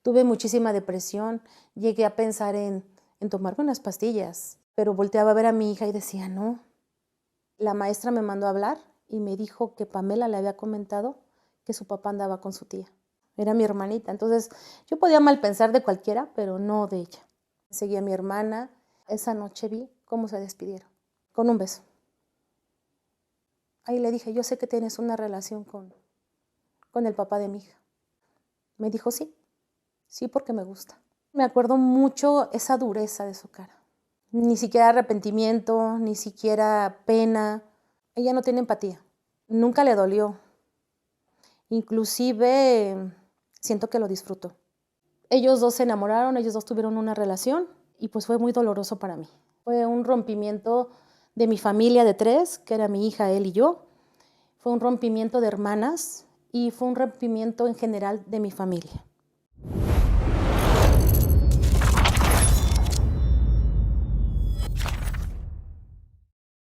Tuve muchísima depresión, llegué a pensar en tomarme unas pastillas, pero volteaba a ver a mi hija y decía, no. La maestra me mandó a hablar y me dijo que Pamela le había comentado que su papá andaba con su tía. Era mi hermanita, entonces yo podía mal pensar de cualquiera, pero no de ella. Seguí a mi hermana, esa noche vi cómo se despidieron, con un beso. Ahí le dije, yo sé que tienes una relación con el papá de mi hija. Me dijo, sí, sí porque me gusta. Me acuerdo mucho esa dureza de su cara. Ni siquiera arrepentimiento, ni siquiera pena. Ella no tiene empatía. Nunca le dolió. Inclusive siento que lo disfrutó. Ellos dos se enamoraron, ellos dos tuvieron una relación y pues fue muy doloroso para mí. Fue un rompimiento de mi familia de 3, que era mi hija, él y yo. Fue un rompimiento de hermanas y fue un rompimiento en general de mi familia.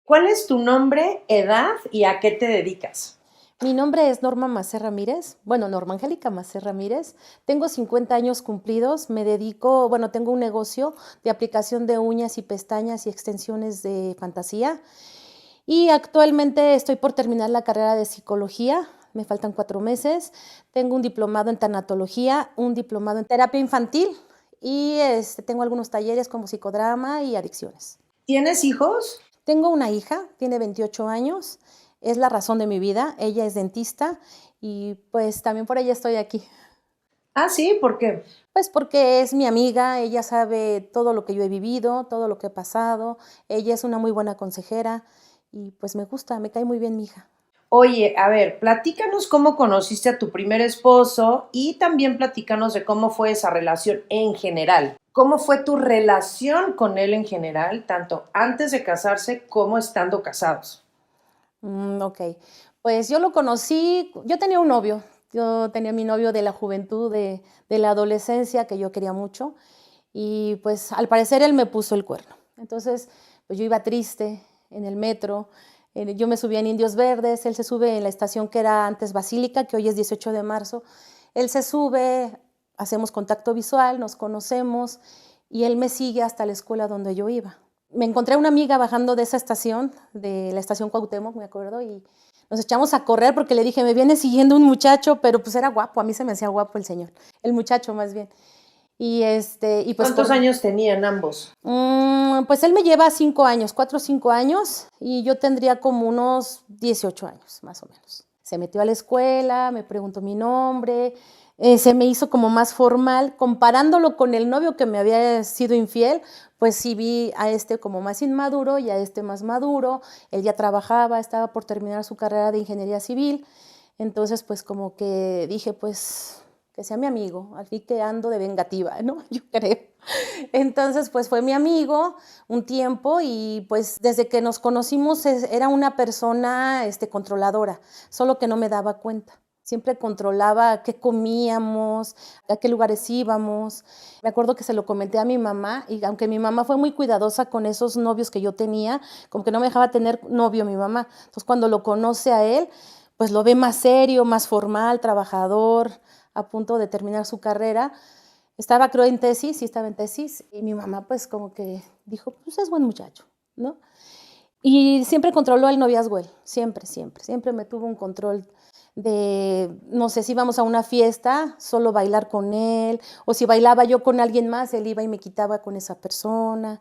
¿Cuál es tu nombre, edad y a qué te dedicas? Mi nombre es Norma Macé Ramírez, Norma Angélica Macé Ramírez. Tengo 50 años cumplidos, me dedico, tengo un negocio de aplicación de uñas y pestañas y extensiones de fantasía. Y actualmente estoy por terminar la carrera de psicología, me faltan 4 meses. Tengo un diplomado en tanatología, un diplomado en terapia infantil y tengo algunos talleres como psicodrama y adicciones. ¿Tienes hijos? Tengo una hija, tiene 28 años, es la razón de mi vida, ella es dentista y pues también por ella estoy aquí. Ah, sí, ¿por qué? Pues porque es mi amiga, ella sabe todo lo que yo he vivido, todo lo que he pasado, ella es una muy buena consejera y pues me gusta, me cae muy bien mi hija. Oye, a ver, platícanos cómo conociste a tu primer esposo y también platícanos de cómo fue esa relación en general. ¿Cómo fue tu relación con él en general, tanto antes de casarse como estando casados? Ok, pues yo lo conocí, yo tenía un novio, yo tenía mi novio de la juventud, de la adolescencia, que yo quería mucho, y pues al parecer él me puso el cuerno. Entonces, pues yo iba triste en el metro, yo me subía en Indios Verdes, él se sube en la estación que era antes Basílica, que hoy es 18 de marzo, él se sube, hacemos contacto visual, nos conocemos, y él me sigue hasta la escuela donde yo iba. Me encontré una amiga bajando de esa estación, de la estación Cuauhtémoc, me acuerdo, y nos echamos a correr porque le dije, me viene siguiendo un muchacho, pero pues era guapo, a mí se me hacía guapo el señor, el muchacho más bien. Y pues ¿Cuántos años tenían ambos? pues él me lleva 5 años, 4 o 5 años, y yo tendría como unos 18 años, más o menos. Se metió a la escuela, me preguntó mi nombre, se me hizo como más formal, comparándolo con el novio que me había sido infiel, pues sí vi a este como más inmaduro y a este más maduro. Él ya trabajaba, estaba por terminar su carrera de ingeniería civil, entonces pues como que dije, pues que sea mi amigo, así que ando de vengativa, ¿no? Yo creo. Entonces, pues fue mi amigo un tiempo y pues desde que nos conocimos era una persona controladora, solo que no me daba cuenta. Siempre controlaba qué comíamos, a qué lugares íbamos. Me acuerdo que se lo comenté a mi mamá y aunque mi mamá fue muy cuidadosa con esos novios que yo tenía, como que no me dejaba tener novio mi mamá. Entonces cuando lo conoce a él, pues lo ve más serio, más formal, trabajador, a punto de terminar su carrera. Estaba, creo, en tesis, sí estaba en tesis, y mi mamá pues como que dijo, pues es buen muchacho, ¿no? Y siempre controló el noviazgo él, siempre, siempre, siempre me tuvo un control de, no sé, si íbamos a una fiesta, solo bailar con él, o si bailaba yo con alguien más, él iba y me quitaba con esa persona.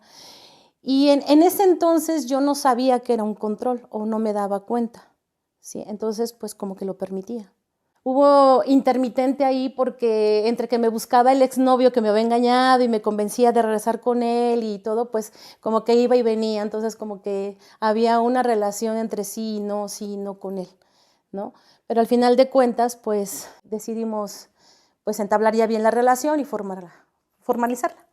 Y en ese entonces yo no sabía que era un control, o no me daba cuenta, ¿sí? Entonces pues como que lo permitía. Hubo intermitente ahí porque entre que me buscaba el exnovio que me había engañado y me convencía de regresar con él y todo, pues como que iba y venía, entonces como que había una relación entre sí y no con él, ¿no? Pero al final de cuentas, pues decidimos pues entablar ya bien la relación y formalizarla.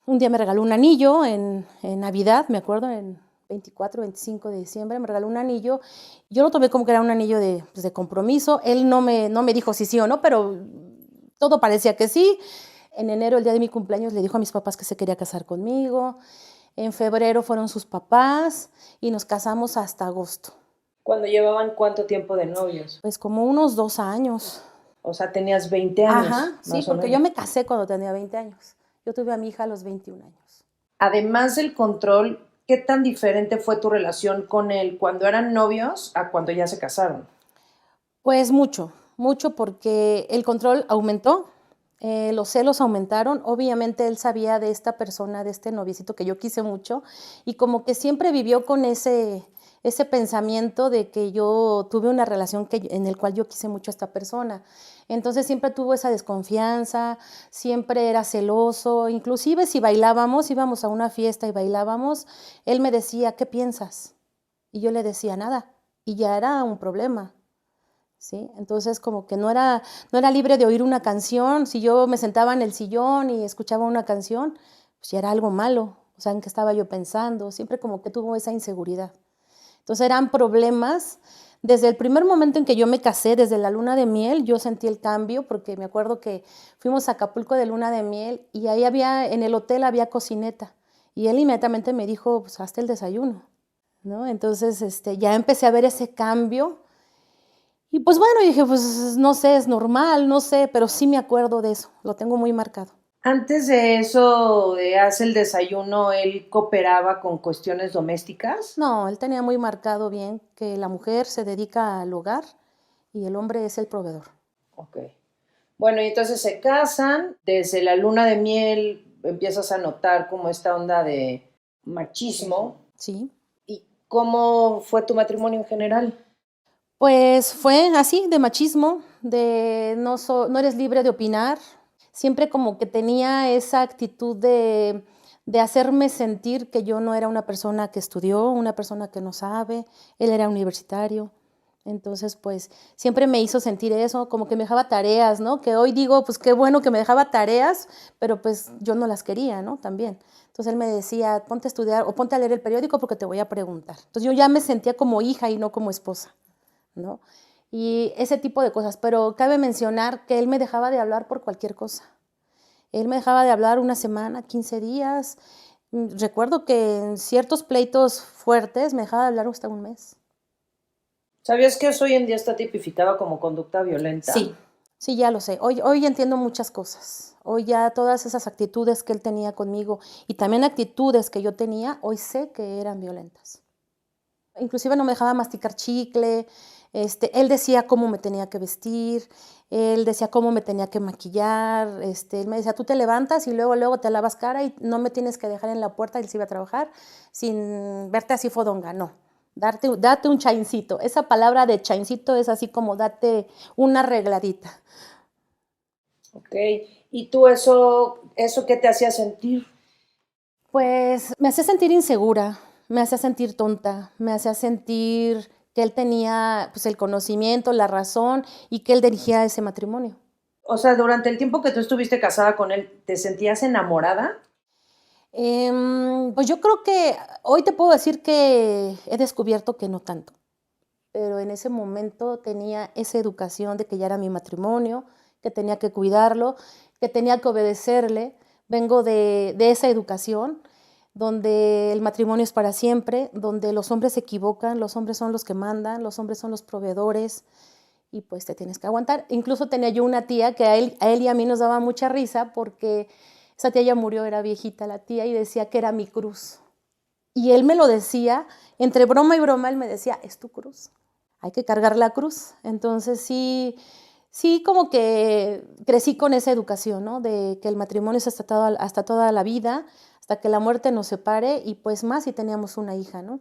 Un día me regaló un anillo en Navidad, me acuerdo, en 24, 25 de diciembre, me regaló un anillo. Yo lo tomé como que era un anillo de compromiso. Él no me dijo si sí o no, pero todo parecía que sí. En enero, el día de mi cumpleaños, le dijo a mis papás que se quería casar conmigo. En febrero fueron sus papás y nos casamos hasta agosto. ¿Cuando llevaban cuánto tiempo de novios? Pues como unos 2 años. O sea, tenías 20 años, Ajá, sí, más o porque yo menos. me casé cuando tenía 20 años. Yo tuve a mi hija a los 21 años. Además del control, ¿qué tan diferente fue tu relación con él cuando eran novios a cuando ya se casaron? Pues mucho, mucho porque el control aumentó, los celos aumentaron. Obviamente él sabía de esta persona, de este noviecito que yo quise mucho, y como que siempre vivió con ese pensamiento de que yo tuve una relación en el cual yo quise mucho a esta persona. Entonces siempre tuvo esa desconfianza, siempre era celoso, inclusive si bailábamos, íbamos a una fiesta y bailábamos, él me decía, ¿qué piensas? Y yo le decía nada, y ya era un problema. ¿Sí? Entonces, como que no era libre de oír una canción. Si yo me sentaba en el sillón y escuchaba una canción, pues ya era algo malo. O sea, ¿en qué estaba yo pensando? Siempre como que tuvo esa inseguridad. Entonces, eran problemas. Desde el primer momento en que yo me casé, desde la luna de miel, yo sentí el cambio, porque me acuerdo que fuimos a Acapulco de luna de miel y ahí en el hotel había cocineta. Y él inmediatamente me dijo, pues hazte el desayuno, ¿no? Entonces, ya empecé a ver ese cambio. Y pues bueno, dije, pues no sé, es normal, no sé, pero sí me acuerdo de eso, lo tengo muy marcado. Antes de eso, de hace el desayuno, ¿él cooperaba con cuestiones domésticas? No, él tenía muy marcado bien que la mujer se dedica al hogar y el hombre es el proveedor. Ok. Bueno, y entonces se casan, desde la luna de miel empiezas a notar como esta onda de machismo. Sí. ¿Y cómo fue tu matrimonio en general? Pues fue así, de machismo, de no eres libre de opinar. Siempre como que tenía esa actitud de hacerme sentir que yo no era una persona que estudió, una persona que no sabe. Él era universitario. Entonces, pues siempre me hizo sentir eso, como que me dejaba tareas, ¿no? Que hoy digo, pues qué bueno que me dejaba tareas, pero pues yo no las quería, ¿no? También. Entonces él me decía, ponte a estudiar o ponte a leer el periódico porque te voy a preguntar. Entonces yo ya me sentía como hija y no como esposa, ¿no? Y ese tipo de cosas. Pero cabe mencionar que él me dejaba de hablar por cualquier cosa. Él me dejaba de hablar una semana, 15 días. Recuerdo que en ciertos pleitos fuertes me dejaba de hablar hasta un mes. ¿Sabías que eso hoy en día está tipificado como conducta violenta? Sí, sí, ya lo sé. Hoy entiendo muchas cosas. Hoy ya todas esas actitudes que él tenía conmigo y también actitudes que yo tenía, hoy sé que eran violentas. Inclusive no me dejaba masticar chicle, él decía cómo me tenía que vestir, él decía cómo me tenía que maquillar, él me decía, tú te levantas y luego te lavas cara y no me tienes que dejar en la puerta, él se iba a trabajar, sin verte así fodonga, no. Date un chaincito. Esa palabra de chaincito es así como date una arregladita. Ok. ¿Y tú eso qué te hacía sentir? Pues me hacía sentir insegura, me hacía sentir tonta, me hacía sentir que él tenía pues el conocimiento, la razón y que él dirigía ese matrimonio. O sea, durante el tiempo que tú estuviste casada con él, ¿te sentías enamorada? Pues yo creo que hoy te puedo decir que he descubierto que no tanto, pero en ese momento tenía esa educación de que ya era mi matrimonio, que tenía que cuidarlo, que tenía que obedecerle. Vengo de esa educación donde el matrimonio es para siempre, donde los hombres se equivocan, los hombres son los que mandan, los hombres son los proveedores y pues te tienes que aguantar. Incluso tenía yo una tía que a él y a mí nos daba mucha risa porque esa tía ya murió, era viejita la tía y decía que era mi cruz. Y él me lo decía, entre broma y broma, él me decía, es tu cruz, hay que cargar la cruz. Entonces sí, sí como que crecí con esa educación, ¿no? De que el matrimonio es hasta toda la vida, hasta que la muerte nos separe y pues más si teníamos una hija, ¿no?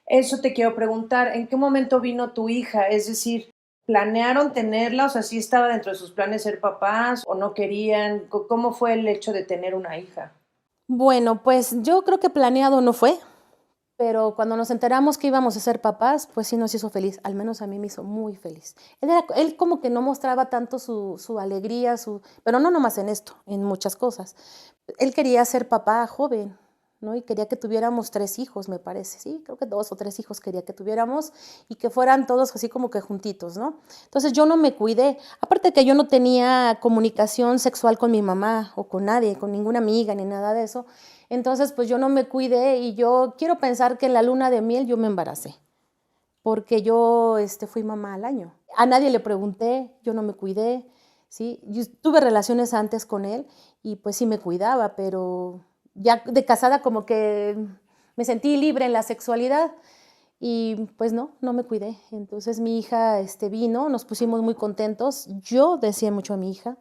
Eso te quiero preguntar, ¿en qué momento vino tu hija? Es decir, ¿planearon tenerla? O sea, ¿sí estaba dentro de sus planes ser papás o no querían? ¿Cómo fue el hecho de tener una hija? Bueno, pues yo creo que planeado no fue, pero cuando nos enteramos que íbamos a ser papás, pues sí nos hizo feliz, al menos a mí me hizo muy feliz. Él como que no mostraba tanto su alegría, pero no nomás en esto, en muchas cosas. Él quería ser papá joven, ¿no? Y quería que tuviéramos 3 hijos, me parece, sí, creo que 2 o 3 hijos quería que tuviéramos y que fueran todos así como que juntitos, ¿no? Entonces yo no me cuidé, aparte que yo no tenía comunicación sexual con mi mamá o con nadie, con ninguna amiga ni nada de eso, entonces pues yo no me cuidé y yo quiero pensar que en la luna de miel yo me embaracé, porque yo fui mamá al año. A nadie le pregunté, yo no me cuidé, ¿sí? Yo tuve relaciones antes con él y pues sí me cuidaba, pero ya de casada como que me sentí libre en la sexualidad y pues no me cuidé. Entonces mi hija vino, nos pusimos muy contentos. Yo decía mucho a mi hija,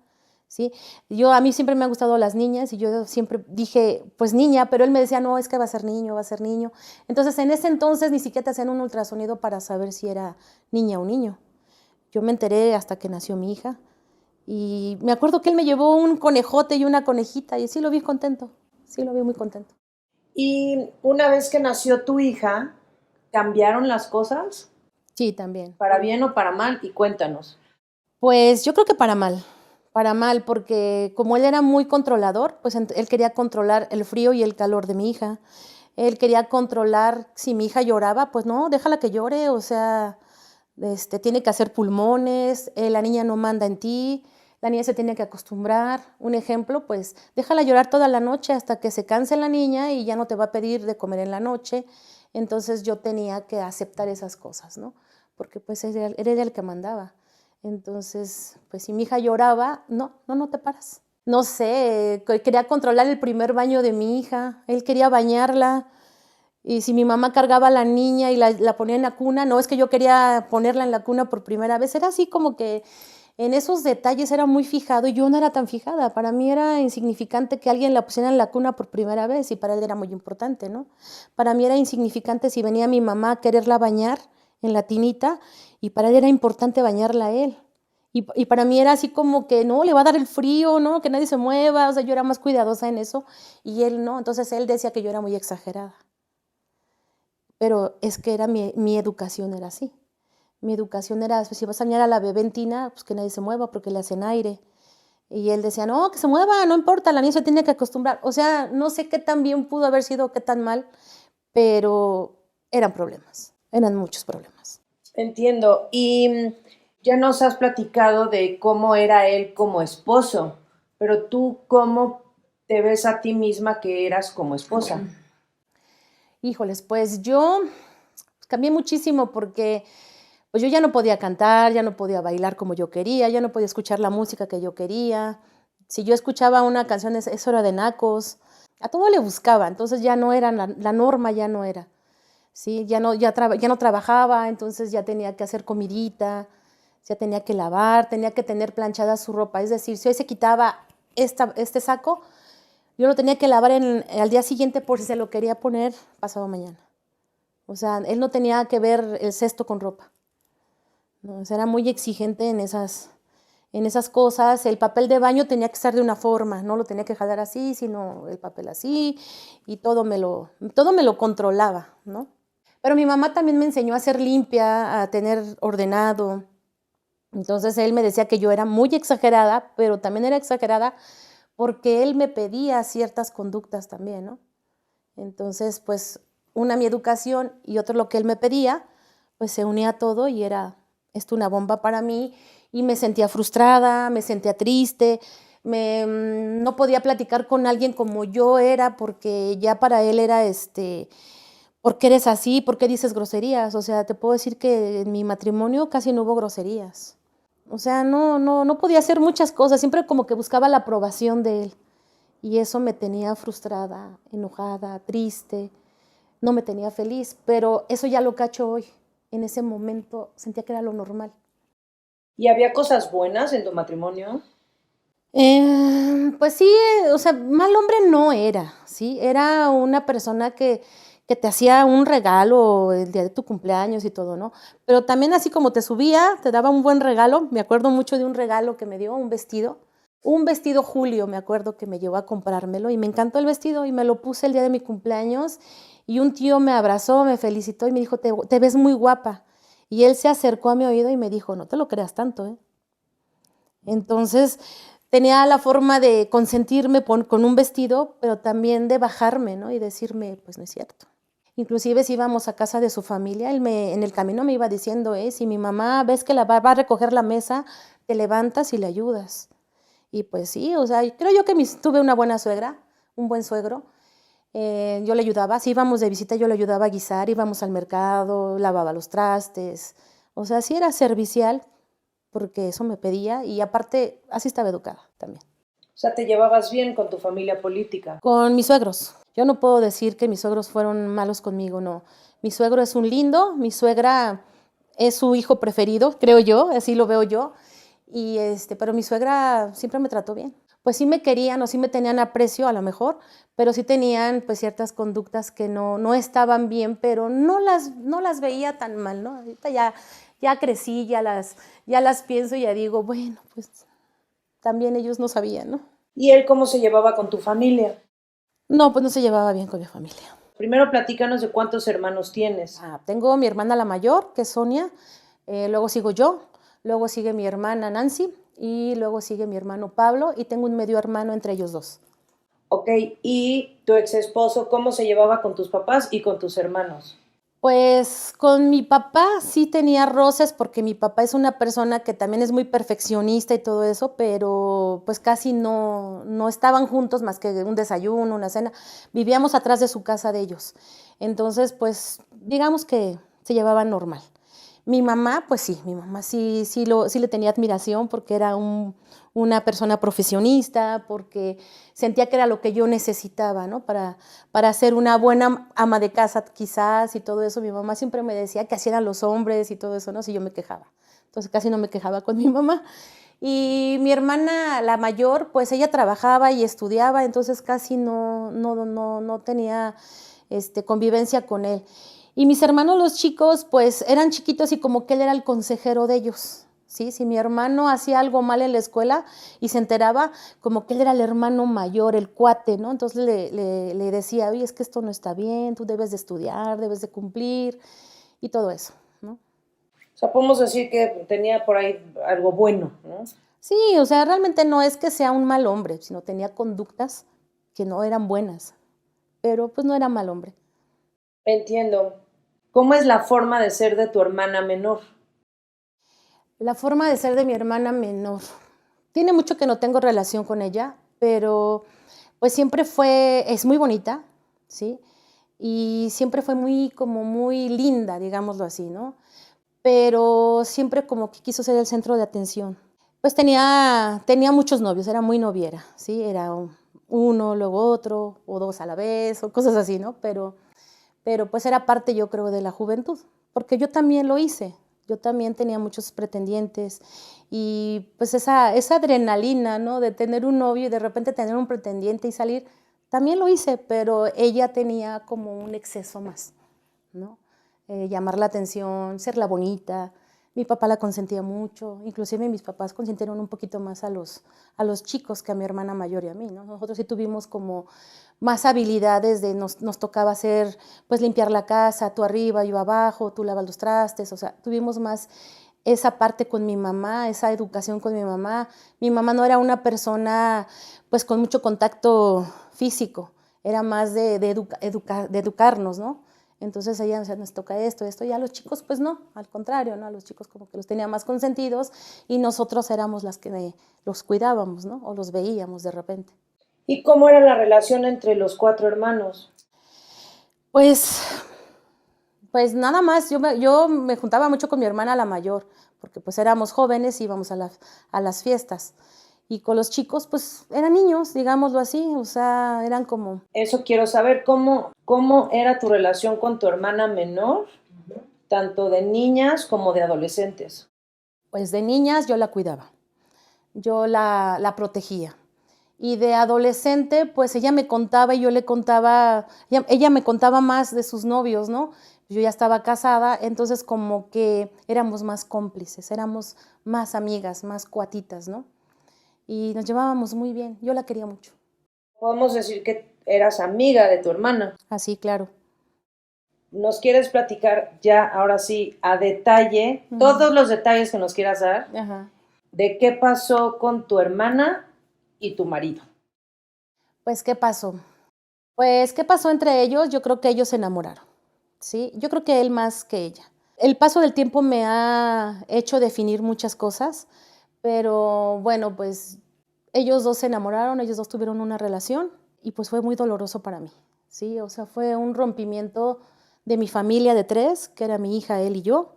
¿sí? A mí siempre me han gustado las niñas y yo siempre dije, pues niña, pero él me decía, no, es que va a ser niño, va a ser niño. Entonces en ese entonces ni siquiera te hacían un ultrasonido para saber si era niña o niño. Yo me enteré hasta que nació mi hija y me acuerdo que él me llevó un conejote y una conejita y sí lo vi contento, sí lo vi muy contento. Y una vez que nació tu hija, ¿cambiaron las cosas? Sí, también. ¿Para bien o para mal? Y cuéntanos. Pues yo creo que para mal, porque como él era muy controlador, pues él quería controlar el frío y el calor de mi hija. Él quería controlar si mi hija lloraba, pues no, déjala que llore, o sea, tiene que hacer pulmones, la niña no manda en ti, la niña se tiene que acostumbrar. Un ejemplo, pues déjala llorar toda la noche hasta que se canse la niña y ya no te va a pedir de comer en la noche. Entonces yo tenía que aceptar esas cosas, ¿no? Porque pues él era el que mandaba. Entonces, pues si mi hija lloraba, no te paras. No sé, quería controlar el primer baño de mi hija, él quería bañarla. Y si mi mamá cargaba a la niña y la ponía en la cuna, no, es que yo quería ponerla en la cuna por primera vez. Era así como que en esos detalles era muy fijado y yo no era tan fijada. Para mí era insignificante que alguien la pusiera en la cuna por primera vez y para él era muy importante, ¿no? Para mí era insignificante si venía mi mamá a quererla bañar en la tinita y para él era importante bañarla a él. Y para mí era así como que no, le va a dar el frío, ¿no? Que nadie se mueva, o sea, yo era más cuidadosa en eso y él no. Entonces él decía que yo era muy exagerada. Pero es que era mi educación era así. Mi educación era, pues, si vas a bañar a la bebé en tina, pues que nadie se mueva porque le hacen aire. Y él decía, no, que se mueva, no importa, la niña se tiene que acostumbrar. O sea, no sé qué tan bien pudo haber sido, qué tan mal, pero eran problemas, eran muchos problemas. Entiendo. Y ya nos has platicado de cómo era él como esposo, pero tú, ¿cómo te ves a ti misma que eras como esposa? Híjoles, pues yo cambié muchísimo porque pues yo ya no podía cantar, ya no podía bailar como yo quería, ya no podía escuchar la música que yo quería. Si yo escuchaba una canción, eso era de nacos. A todo le buscaba, entonces ya no era, la norma ya no era. ¿Sí? Ya no trabajaba, entonces ya tenía que hacer comidita, ya tenía que lavar, tenía que tener planchada su ropa. Es decir, si hoy se quitaba este saco, yo lo tenía que lavar al día siguiente por si se lo quería poner pasado mañana. O sea, él no tenía que ver el cesto con ropa. ¿No? O sea, era muy exigente en esas cosas. El papel de baño tenía que estar de una forma, no lo tenía que jalar así, sino el papel así, y todo me lo controlaba, ¿no? Pero mi mamá también me enseñó a ser limpia, a tener ordenado. Entonces él me decía que yo era muy exagerada, pero también era exagerada porque él me pedía ciertas conductas también, ¿no? Entonces, pues, una mi educación y otro lo que él me pedía, pues se unía todo y era esto una bomba para mí y me sentía frustrada, me sentía triste, no podía platicar con alguien como yo era porque ya para él era ¿por qué eres así? ¿Por qué dices groserías? O sea, te puedo decir que en mi matrimonio casi no hubo groserías. O sea, no podía hacer muchas cosas, siempre como que buscaba la aprobación de él. Y eso me tenía frustrada, enojada, triste, no me tenía feliz, pero eso ya lo cacho hoy. En ese momento sentía que era lo normal. ¿Y había cosas buenas en tu matrimonio? Pues sí, o sea, mal hombre no era, ¿sí? Era una persona que te hacía un regalo el día de tu cumpleaños y todo, ¿no? Pero también así como te subía, te daba un buen regalo. Me acuerdo mucho de un regalo que me dio, un vestido Julio, me acuerdo que me llevó a comprármelo y me encantó el vestido y me lo puse el día de mi cumpleaños y un tío me abrazó, me felicitó y me dijo, te ves muy guapa. Y él se acercó a mi oído y me dijo, no te lo creas tanto, ¿eh? Entonces tenía la forma de consentirme con un vestido, pero también de bajarme, ¿no? Y decirme, pues no es cierto. Inclusive si íbamos a casa de su familia, en el camino me iba diciendo, si mi mamá ves que va a recoger la mesa, te levantas y le ayudas. Y pues sí, o sea, creo yo que tuve una buena suegra, un buen suegro. Yo le ayudaba, si íbamos de visita yo le ayudaba a guisar, íbamos al mercado, lavaba los trastes. O sea, sí era servicial, porque eso me pedía y aparte así estaba educada también. O sea, te llevabas bien con tu familia política. Con mis suegros. Yo no puedo decir que mis suegros fueron malos conmigo, no. Mi suegro es un lindo, mi suegra es su hijo preferido, creo yo, así lo veo yo. Y pero mi suegra siempre me trató bien. Pues sí me querían o sí me tenían aprecio a lo mejor, pero sí tenían pues ciertas conductas que no estaban bien, pero no las veía tan mal, ¿no? Ahorita ya crecí, ya las pienso y ya digo, bueno, pues también ellos no sabían, ¿no? ¿Y él cómo se llevaba con tu familia? No, pues no se llevaba bien con mi familia. Primero platícanos de cuántos hermanos tienes. Tengo mi hermana la mayor, que es Sonia, luego sigo yo, luego sigue mi hermana Nancy y luego sigue mi hermano Pablo y tengo un medio hermano entre ellos dos. Ok, ¿y tu ex esposo cómo se llevaba con tus papás y con tus hermanos? Pues con mi papá sí tenía roces porque mi papá es una persona que también es muy perfeccionista y todo eso, pero pues casi no estaban juntos más que un desayuno, una cena. Vivíamos atrás de su casa de ellos. Entonces, pues digamos que se llevaban normal. Mi mamá, pues sí, mi mamá sí le tenía admiración porque era una persona profesionista, porque sentía que era lo que yo necesitaba, ¿no? Para ser una buena ama de casa quizás y todo eso. Mi mamá siempre me decía que así eran los hombres y todo eso, ¿no? Si yo me quejaba. Entonces casi no me quejaba con mi mamá. Y mi hermana, la mayor, pues ella trabajaba y estudiaba, entonces casi no tenía convivencia con él. Y mis hermanos, los chicos, pues eran chiquitos y como que él era el consejero de ellos, ¿sí? Si mi hermano hacía algo mal en la escuela y se enteraba, como que él era el hermano mayor, el cuate, ¿no? Entonces le decía, oye, es que esto no está bien, tú debes de estudiar, debes de cumplir y todo eso, ¿no? O sea, podemos decir que tenía por ahí algo bueno, ¿no? Sí, o sea, realmente no es que sea un mal hombre, sino tenía conductas que no eran buenas, pero pues no era mal hombre. Entiendo. ¿Cómo es la forma de ser de tu hermana menor? La forma de ser de mi hermana menor. Tiene mucho que no tengo relación con ella, pero pues siempre es muy bonita, ¿sí? Y siempre fue muy linda, digámoslo así, ¿no? Pero siempre como que quiso ser el centro de atención. Pues tenía muchos novios, era muy noviera, ¿sí? Era uno, luego otro, o dos a la vez, o cosas así, ¿no? Pero pues era parte, yo creo, de la juventud, porque yo también lo hice. Yo también tenía muchos pretendientes y pues esa adrenalina, ¿no? De tener un novio y de repente tener un pretendiente y salir, también lo hice, pero ella tenía como un exceso más, ¿no? Llamar la atención, ser la bonita. Mi papá la consentía mucho, inclusive mis papás consintieron un poquito más a los chicos que a mi hermana mayor y a mí, ¿no? Nosotros sí tuvimos como más habilidades nos tocaba hacer, pues limpiar la casa, tú arriba, yo abajo, tú lavas los trastes, o sea, tuvimos más esa parte con mi mamá, esa educación con mi mamá. Mi mamá no era una persona, pues, con mucho contacto físico, era más de educarnos, ¿no? Entonces ella decía, nos toca esto, y a los chicos, pues no, al contrario, ¿no? A los chicos como que los tenía más consentidos y nosotros éramos las que los cuidábamos, ¿no? O los veíamos de repente. ¿Y cómo era la relación entre los cuatro hermanos? Pues, pues nada más, yo me juntaba mucho con mi hermana la mayor, porque pues éramos jóvenes y íbamos a las fiestas. Y con los chicos, pues eran niños, digámoslo así, o sea, eran como... Eso quiero saber, ¿cómo era tu relación con tu hermana menor, tanto de niñas como de adolescentes? Pues de niñas yo la cuidaba, yo la protegía. Y de adolescente, pues ella me contaba y yo le contaba, ella me contaba más de sus novios, ¿no? Yo ya estaba casada, entonces como que éramos más cómplices, éramos más amigas, más cuatitas, ¿no? Y nos llevábamos muy bien, yo la quería mucho. Podemos decir que eras amiga de tu hermana. Así, claro. ¿Nos quieres platicar ya, ahora sí, a detalle, todos los detalles que nos quieras dar, Ajá. de qué pasó con tu hermana y tu marido? Pues, ¿qué pasó? Pues, ¿qué pasó entre ellos? Yo creo que ellos se enamoraron, ¿sí? Yo creo que él más que ella. El paso del tiempo me ha hecho definir muchas cosas, pero bueno, pues ellos dos se enamoraron, ellos dos tuvieron una relación y pues fue muy doloroso para mí, ¿sí? O sea, fue un rompimiento de mi familia de tres, que era mi hija, él y yo.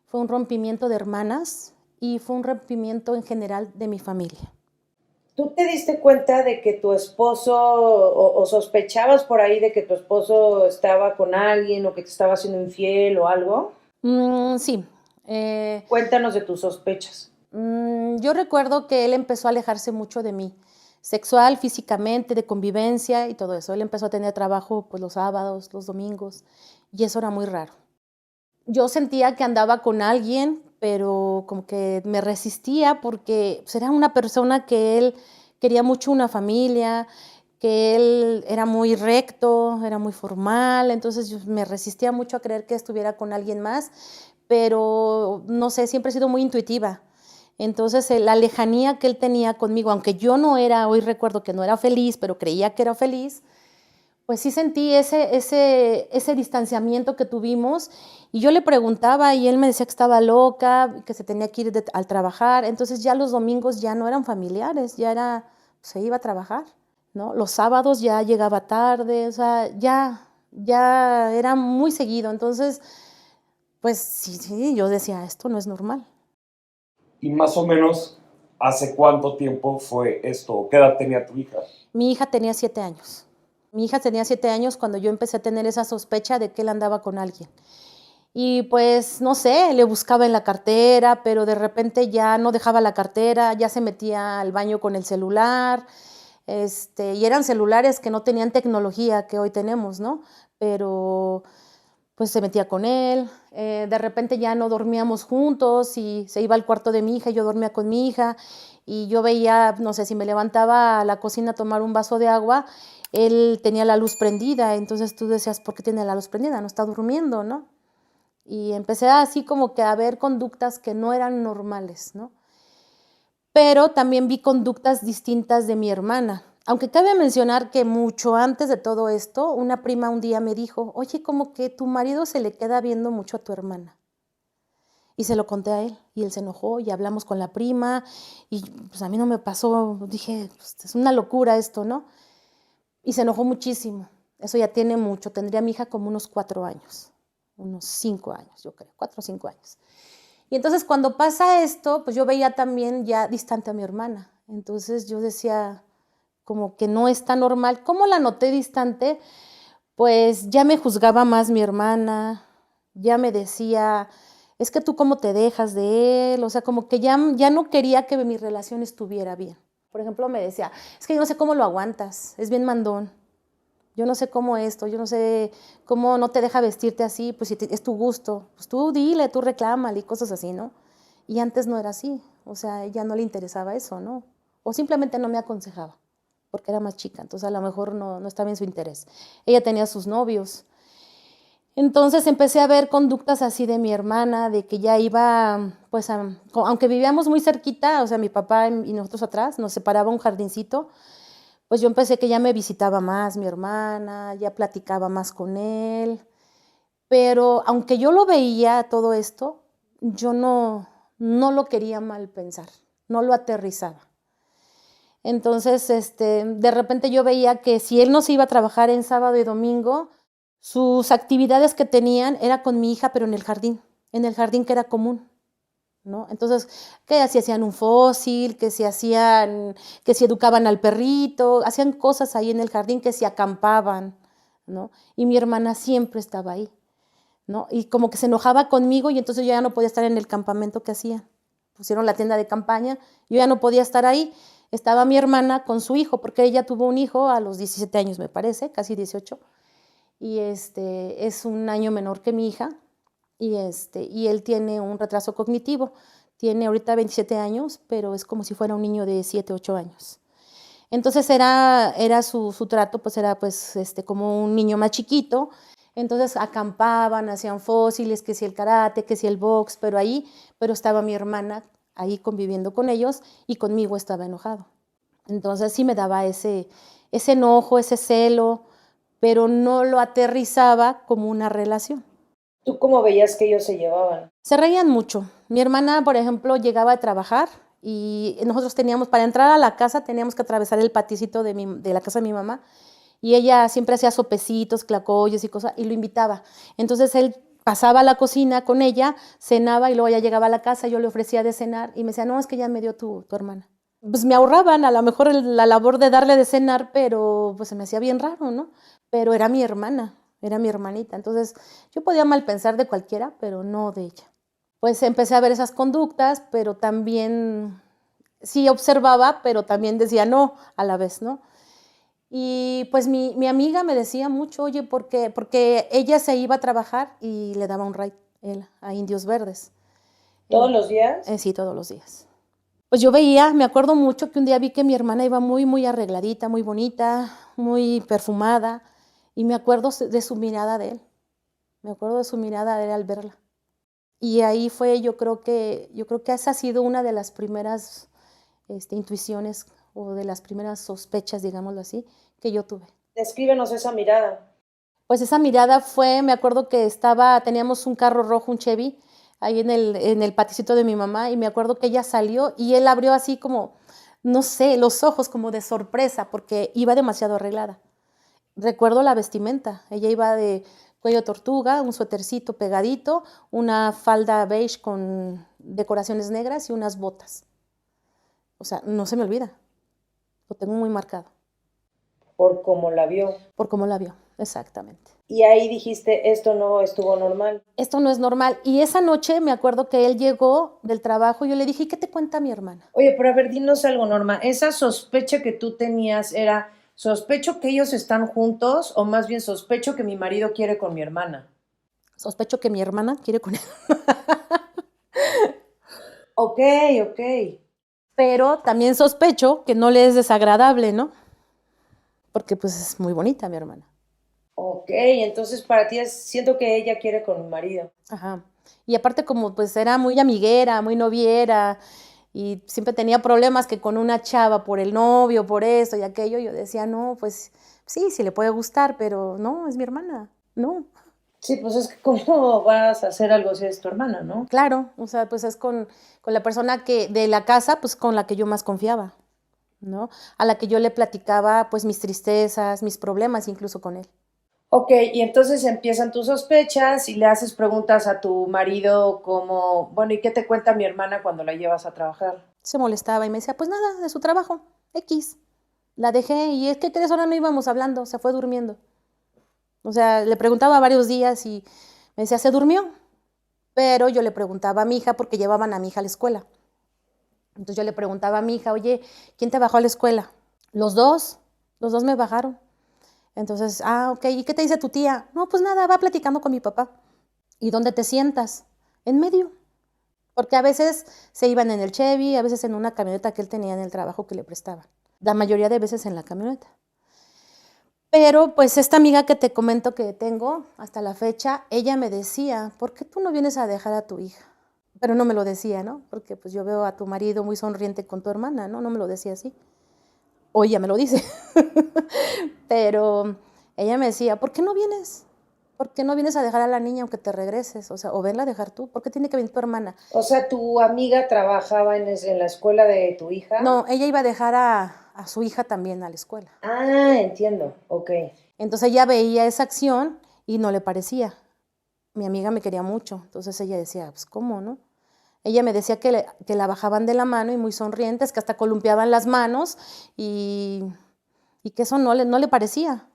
Fue un rompimiento de hermanas y fue un rompimiento en general de mi familia. ¿Tú te diste cuenta de que tu esposo, o sospechabas por ahí de que tu esposo estaba con alguien o que te estaba haciendo infiel o algo? Sí, Cuéntanos de tus sospechas. yo recuerdo que él empezó a alejarse mucho de mí, sexual, físicamente, de convivencia y todo eso. Él empezó a tener trabajo pues los sábados, los domingos, y eso era muy raro. Yo sentía que andaba con alguien, pero como que me resistía porque pues, era una persona que él quería mucho una familia, que él era muy recto, era muy formal, entonces yo me resistía mucho a creer que estuviera con alguien más, pero no sé, siempre he sido muy intuitiva. Entonces, la lejanía que él tenía conmigo, aunque yo no era, hoy recuerdo que no era feliz, pero creía que era feliz, pues sí sentí ese distanciamiento que tuvimos y yo le preguntaba y él me decía que estaba loca, que se tenía que ir al trabajar, entonces ya los domingos ya no eran familiares, ya era, se iba a trabajar, ¿no? Los sábados ya llegaba tarde, o sea, ya era muy seguido, entonces, pues sí, yo decía, esto no es normal. Y más o menos, ¿hace cuánto tiempo fue esto? ¿Qué edad tenía tu hija? Mi hija tenía 7 años. Mi hija tenía 7 años cuando yo empecé a tener esa sospecha de que él andaba con alguien. Y pues, no sé, le buscaba en la cartera, pero de repente ya no dejaba la cartera, ya se metía al baño con el celular, y eran celulares que no tenían tecnología que hoy tenemos, ¿no? Pero pues se metía con él, de repente ya no dormíamos juntos y se iba al cuarto de mi hija y yo dormía con mi hija y yo veía, no sé, si me levantaba a la cocina a tomar un vaso de agua, él tenía la luz prendida, entonces tú decías, ¿por qué tiene la luz prendida? No está durmiendo, ¿no? Y empecé así como que a ver conductas que no eran normales, ¿no? Pero también vi conductas distintas de mi hermana. Aunque cabe mencionar que mucho antes de todo esto, una prima un día me dijo, oye, como que tu marido se le queda viendo mucho a tu hermana. Y se lo conté a él y él se enojó y hablamos con la prima y pues a mí no me pasó, dije, pues, es una locura esto, ¿no? Y se enojó muchísimo. Eso ya tiene mucho, tendría mi hija como unos 4 años, unos 5 años, yo creo, 4 o 5 años. Y entonces cuando pasa esto, pues yo veía también ya distante a mi hermana. Entonces yo decía, como que no está normal. ¿Cómo la noté distante? Pues ya me juzgaba más mi hermana, ya me decía, es que tú cómo te dejas de él, o sea, como que ya no quería que mi relación estuviera bien. Por ejemplo, me decía, es que yo no sé cómo lo aguantas, es bien mandón. Yo no sé cómo esto, yo no sé cómo no te deja vestirte así, pues si es tu gusto, pues tú dile, tú reclámale y cosas así, ¿no? Y antes no era así, o sea, a ella no le interesaba eso, ¿no? O simplemente no me aconsejaba, porque era más chica, entonces a lo mejor no estaba en su interés. Ella tenía sus novios. Entonces empecé a ver conductas así de mi hermana, de que ya iba, pues, aunque vivíamos muy cerquita, o sea, mi papá y nosotros atrás, nos separaba un jardincito, pues yo empecé que ya me visitaba más mi hermana, ya platicaba más con él, pero aunque yo lo veía todo esto, yo no lo quería mal pensar, no lo aterrizaba. Entonces, de repente yo veía que si él no se iba a trabajar en sábado y domingo, sus actividades que tenían era con mi hija, pero en el jardín que era común, ¿no? Entonces, que si hacían un fósil, que si educaban al perrito, hacían cosas ahí en el jardín, que si acampaban, ¿no? Y mi hermana siempre estaba ahí, ¿no? Y como que se enojaba conmigo y entonces yo ya no podía estar en el campamento que hacían. Pusieron la tienda de campaña, yo ya no podía estar ahí. Estaba mi hermana con su hijo, porque ella tuvo un hijo a los 17 años, me parece, casi 18, y es un año menor que mi hija, y él tiene un retraso cognitivo. Tiene ahorita 27 años, pero es como si fuera un niño de 7, 8 años. Entonces era su trato, pues era pues como un niño más chiquito. Entonces acampaban, hacían fósiles, que si el karate, que si el box, pero estaba mi hermana ahí conviviendo con ellos y conmigo estaba enojado. Entonces sí me daba ese enojo, ese celo, pero no lo aterrizaba como una relación. ¿Tú cómo veías que ellos se llevaban? Se reían mucho. Mi hermana, por ejemplo, llegaba a trabajar y nosotros para entrar a la casa teníamos que atravesar el paticito de la casa de mi mamá y ella siempre hacía sopecitos, tlacoyos y cosas y lo invitaba. Entonces él pasaba a la cocina con ella, cenaba y luego ya llegaba a la casa, yo le ofrecía de cenar y me decía, no, es que ya me dio tu hermana. Pues me ahorraban a lo mejor la labor de darle de cenar, pero pues se me hacía bien raro, ¿no? Pero era mi hermana, era mi hermanita. Entonces yo podía mal pensar de cualquiera, pero no de ella. Pues empecé a ver esas conductas, pero también sí observaba, pero también decía no a la vez, ¿no? Y pues mi amiga me decía mucho, oye, porque ella se iba a trabajar y le daba un ride él, a Indios Verdes. ¿Todos los días? Sí, todos los días. Pues yo veía, me acuerdo mucho que un día vi que mi hermana iba muy, muy arregladita, muy bonita, muy perfumada, y me acuerdo de su mirada de él. Me acuerdo de su mirada de él al verla. Y ahí fue, yo creo que esa ha sido una de las primeras intuiciones o de las primeras sospechas, digámoslo así, que yo tuve. Descríbenos esa mirada. Pues esa mirada fue, me acuerdo que teníamos un carro rojo, un Chevy, ahí en el paticito de mi mamá, y me acuerdo que ella salió y él abrió así como, no sé, los ojos como de sorpresa, porque iba demasiado arreglada. Recuerdo la vestimenta, ella iba de cuello tortuga, un suétercito pegadito, una falda beige con decoraciones negras y unas botas. O sea, no se me olvida, lo tengo muy marcado. Por cómo la vio. Por cómo la vio, exactamente. Y ahí dijiste, esto no estuvo normal. Esto no es normal. Y esa noche me acuerdo que él llegó del trabajo y yo le dije, ¿y qué te cuenta mi hermana? Oye, pero a ver, dinos algo, Norma. ¿Esa sospecha que tú tenías era, sospecho que ellos están juntos o más bien sospecho que mi marido quiere con mi hermana? Sospecho que mi hermana quiere con él. Ok, ok. Pero también sospecho que no le es desagradable, ¿no? Porque pues es muy bonita mi hermana. Ok, entonces para ti siento que ella quiere con mi marido. Ajá. Y aparte como pues era muy amiguera, muy noviera y siempre tenía problemas que con una chava por el novio, por esto y aquello, yo decía, no, pues sí le puede gustar, pero no, es mi hermana, no. Sí, pues es que cómo vas a hacer algo si es tu hermana, ¿no? Claro, o sea, pues es con la persona de la casa, pues con la que yo más confiaba, ¿no? A la que yo le platicaba pues mis tristezas, mis problemas, incluso con él. Ok, y entonces empiezan tus sospechas y le haces preguntas a tu marido como, bueno, ¿y qué te cuenta mi hermana cuando la llevas a trabajar? Se molestaba y me decía, pues nada, de su trabajo, X. La dejé y es que 3 horas no íbamos hablando, se fue durmiendo. O sea, le preguntaba varios días y me decía, se durmió. Pero yo le preguntaba a mi hija porque llevaban a mi hija a la escuela. Entonces yo le preguntaba a mi hija, oye, ¿quién te bajó a la escuela? Los dos me bajaron. Entonces, ok, ¿y qué te dice tu tía? No, pues nada, va platicando con mi papá. ¿Y dónde te sientas? En medio. Porque a veces se iban en el Chevy, a veces en una camioneta que él tenía en el trabajo que le prestaban. La mayoría de veces en la camioneta. Pero pues esta amiga que te comento que tengo hasta la fecha, ella me decía, ¿por qué tú no vienes a dejar a tu hija? Pero no me lo decía, ¿no? Porque pues yo veo a tu marido muy sonriente con tu hermana, ¿no? No me lo decía así. Hoy ya me lo dice. Pero ella me decía, ¿por qué no vienes? ¿Por qué no vienes a dejar a la niña aunque te regreses? O sea, o venla a dejar tú. ¿Por qué tiene que venir tu hermana? O sea, ¿tu amiga trabajaba en la escuela de tu hija? No, ella iba a dejar a su hija también a la escuela. Ah, entiendo, ok. Entonces ella veía esa acción y no le parecía. Mi amiga me quería mucho, entonces ella decía, pues ¿cómo, no? Ella me decía que la bajaban de la mano y muy sonrientes, que hasta columpiaban las manos y que eso no le parecía.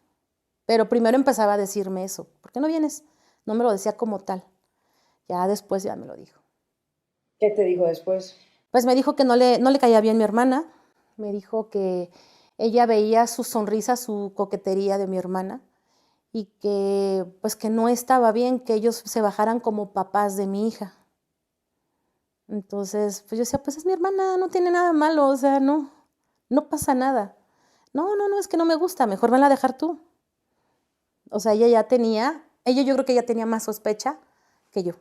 Pero primero empezaba a decirme eso, ¿por qué no vienes? No me lo decía como tal. Ya después ya me lo dijo. ¿Qué te dijo después? Pues me dijo que no le caía bien mi hermana, me dijo que ella veía su sonrisa, su coquetería de mi hermana y que pues que no estaba bien que ellos se bajaran como papás de mi hija. Entonces, pues yo decía, pues es mi hermana, no tiene nada malo, o sea, no pasa nada. No, es que no me gusta, mejor venla a dejar tú. O sea, ella yo creo que ella tenía más sospecha que yo.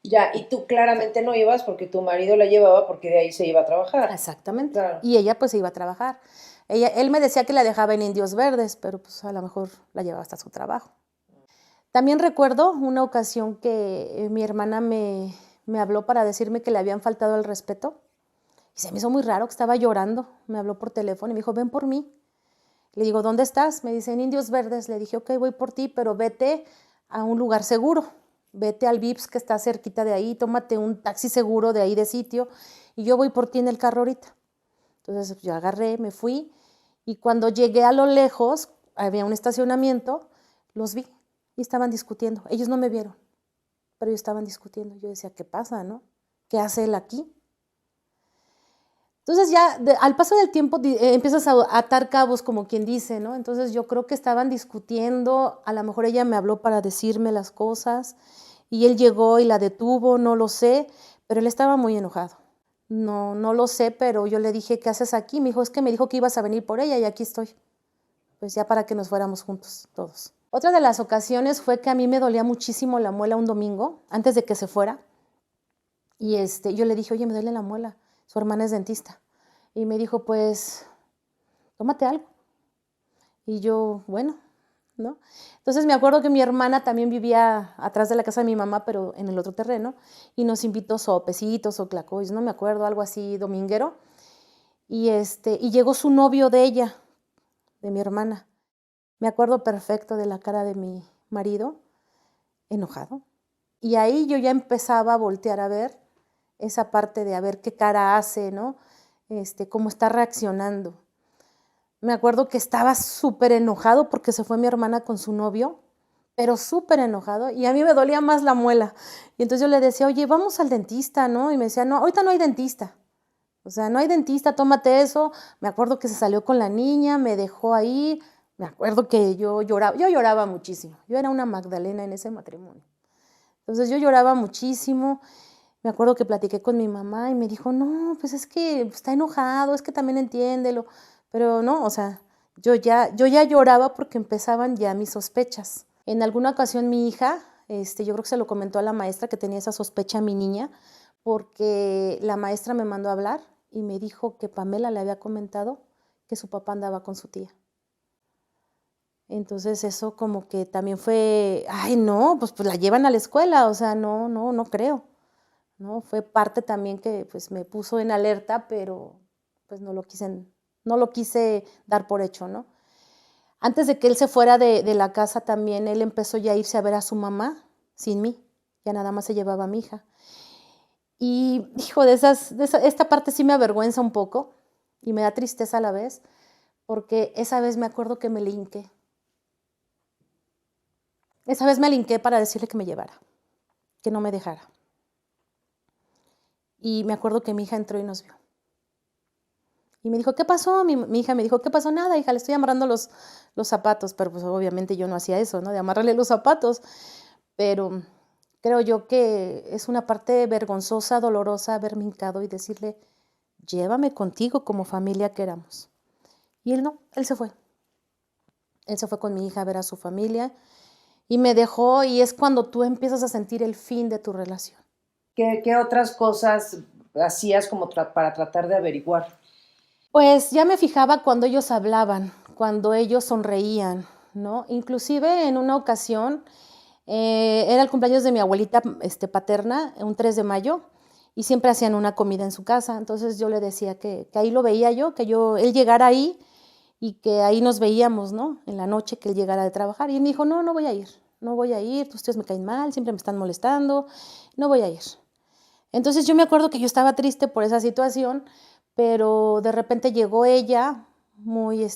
Ya, y tú claramente no ibas porque tu marido la llevaba porque de ahí se iba a trabajar. Exactamente. Claro. Y ella pues se iba a trabajar. Él me decía que la dejaba en Indios Verdes, pero pues a lo mejor la llevaba hasta su trabajo. También recuerdo una ocasión que mi hermana me habló para decirme que le habían faltado el respeto. Y se me hizo muy raro que estaba llorando. Me habló por teléfono y me dijo, ven por mí. Le digo, ¿dónde estás? Me dice, en Indios Verdes. Le dije, ok, voy por ti, pero vete a un lugar seguro. Vete al Vips que está cerquita de ahí, tómate un taxi seguro de ahí de sitio y yo voy por ti en el carro ahorita. Entonces yo agarré, me fui y cuando llegué a lo lejos, había un estacionamiento, los vi y estaban discutiendo. Ellos no me vieron, pero ellos estaban discutiendo. Yo decía, ¿qué pasa, no? ¿Qué hace él aquí? Entonces ya al paso del tiempo empiezas a atar cabos, como quien dice, ¿no? Entonces yo creo que estaban discutiendo, a lo mejor ella me habló para decirme las cosas y él llegó y la detuvo, no lo sé, pero él estaba muy enojado. No lo sé, pero yo le dije, ¿qué haces aquí? Me dijo, es que me dijo que ibas a venir por ella y aquí estoy. Pues ya para que nos fuéramos juntos todos. Otra de las ocasiones fue que a mí me dolía muchísimo la muela un domingo, antes de que se fuera. Y yo le dije, oye, me duele la muela. Su hermana es dentista. Y me dijo, pues, tómate algo. Y yo, bueno, ¿no? Entonces me acuerdo que mi hermana también vivía atrás de la casa de mi mamá, pero en el otro terreno, y nos invitó sopecitos o tlacoyos, no me acuerdo, algo así dominguero. Y llegó su novio de ella, de mi hermana. Me acuerdo perfecto de la cara de mi marido, enojado. Y ahí yo ya empezaba a voltear a ver esa parte de a ver qué cara hace, ¿no? Cómo está reaccionando. Me acuerdo que estaba súper enojado porque se fue mi hermana con su novio, pero súper enojado, y a mí me dolía más la muela. Y entonces yo le decía, oye, vamos al dentista, ¿no? Y me decía, no, ahorita no hay dentista. O sea, no hay dentista, tómate eso. Me acuerdo que se salió con la niña, me dejó ahí. Me acuerdo que yo lloraba muchísimo. Yo era una Magdalena en ese matrimonio. Entonces yo lloraba muchísimo. Me acuerdo que platiqué con mi mamá y me dijo, no, pues es que está enojado, es que también entiéndelo. Pero no, o sea, yo ya lloraba porque empezaban ya mis sospechas. En alguna ocasión mi hija, yo creo que se lo comentó a la maestra que tenía esa sospecha a mi niña, porque la maestra me mandó a hablar y me dijo que Pamela le había comentado que su papá andaba con su tía. Entonces eso como que también fue, ay no, pues la llevan a la escuela, o sea, no creo, ¿no? Fue parte también que pues me puso en alerta, pero pues no lo quise dar por hecho, ¿no? Antes de que él se fuera de la casa también, él empezó ya a irse a ver a su mamá sin mí, ya nada más se llevaba a mi hija. Y, hijo, esta parte sí me avergüenza un poco y me da tristeza a la vez, porque esa vez me acuerdo que me le hinqué. Esa vez me le hinqué para decirle que me llevara, que no me dejara. Y me acuerdo que mi hija entró y nos vio. Y me dijo, ¿qué pasó? Mi hija me dijo, ¿qué pasó? Nada, hija, le estoy amarrando los zapatos. Pero pues obviamente yo no hacía eso, ¿no? De amarrarle los zapatos. Pero creo yo que es una parte vergonzosa, dolorosa, haberme hincado y decirle, llévame contigo como familia que éramos. Y él no, él se fue. Él se fue con mi hija a ver a su familia y me dejó, y es cuando tú empiezas a sentir el fin de tu relación. ¿Qué otras cosas hacías como para tratar de averiguar? Pues ya me fijaba cuando ellos hablaban, cuando ellos sonreían, ¿no? Inclusive en una ocasión, era el cumpleaños de mi abuelita paterna, un 3 de mayo, y siempre hacían una comida en su casa. Entonces yo le decía que ahí lo veía yo, él llegara ahí y que ahí nos veíamos, ¿no? En la noche que él llegara de trabajar. Y él me dijo, no voy a ir, tus tíos me caen mal, siempre me están molestando, no voy a ir. Entonces yo me acuerdo que yo estaba triste por esa situación, pero de repente llegó ella muy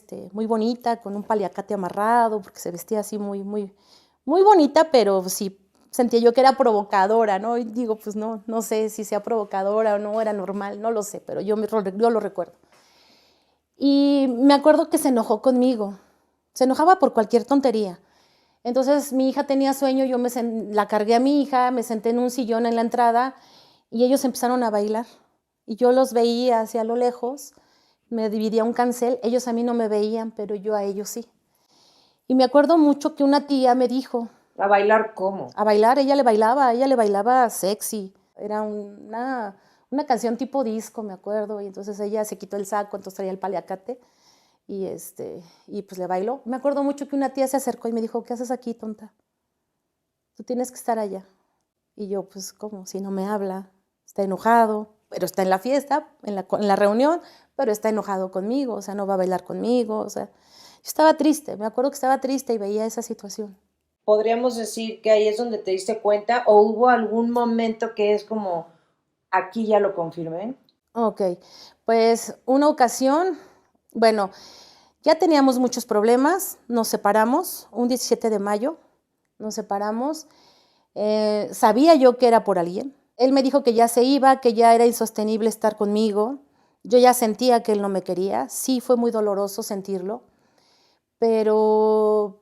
bonita, con un paliacate amarrado, porque se vestía así muy bonita, pero sí sentía yo que era provocadora, ¿no? Y digo, pues no sé si sea provocadora o no, era normal, no lo sé, pero yo lo recuerdo. Y me acuerdo que se enojó conmigo, se enojaba por cualquier tontería. Entonces mi hija tenía sueño, yo la cargué a mi hija, me senté en un sillón en la entrada y ellos empezaron a bailar. Y yo los veía hacia lo lejos, me dividía un cancel, ellos a mí no me veían, pero yo a ellos sí. Y me acuerdo mucho que una tía me dijo... ¿A bailar cómo? A bailar, ella le bailaba sexy. Era una canción tipo disco, me acuerdo, y entonces ella se quitó el saco, entonces traía el paliacate, y pues le bailó. Me acuerdo mucho que una tía se acercó y me dijo, ¿qué haces aquí, tonta? Tú tienes que estar allá. Y yo, pues, ¿cómo? Si no me habla, está enojado, pero está en la fiesta, en la reunión, pero está enojado conmigo, o sea, no va a bailar conmigo, o sea, yo estaba triste, me acuerdo que estaba triste y veía esa situación. podríamos decir que ahí es donde te diste cuenta o hubo algún momento que es como, aquí ya lo confirmé. Ok, pues una ocasión, bueno, ya teníamos muchos problemas, nos separamos, un 17 de mayo, nos separamos. Sabía yo que era por alguien. Él me dijo que ya se iba, que ya era insostenible estar conmigo. Yo ya sentía que él no me quería. Sí, fue muy doloroso sentirlo, pero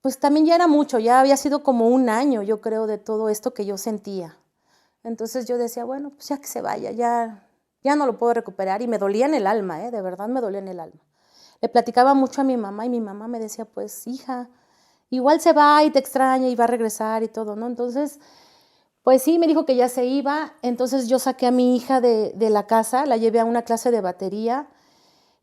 pues también ya era mucho, ya había sido como un año, yo creo, de todo esto que yo sentía. Entonces yo decía, bueno, pues ya que se vaya, ya no lo puedo recuperar. Y me dolía en el alma, de verdad me dolía en el alma. Le platicaba mucho a mi mamá y mi mamá me decía, pues hija, igual se va y te extraña y va a regresar y todo, ¿no? Entonces, pues sí, me dijo que ya se iba. Entonces yo saqué a mi hija de la casa, la llevé a una clase de batería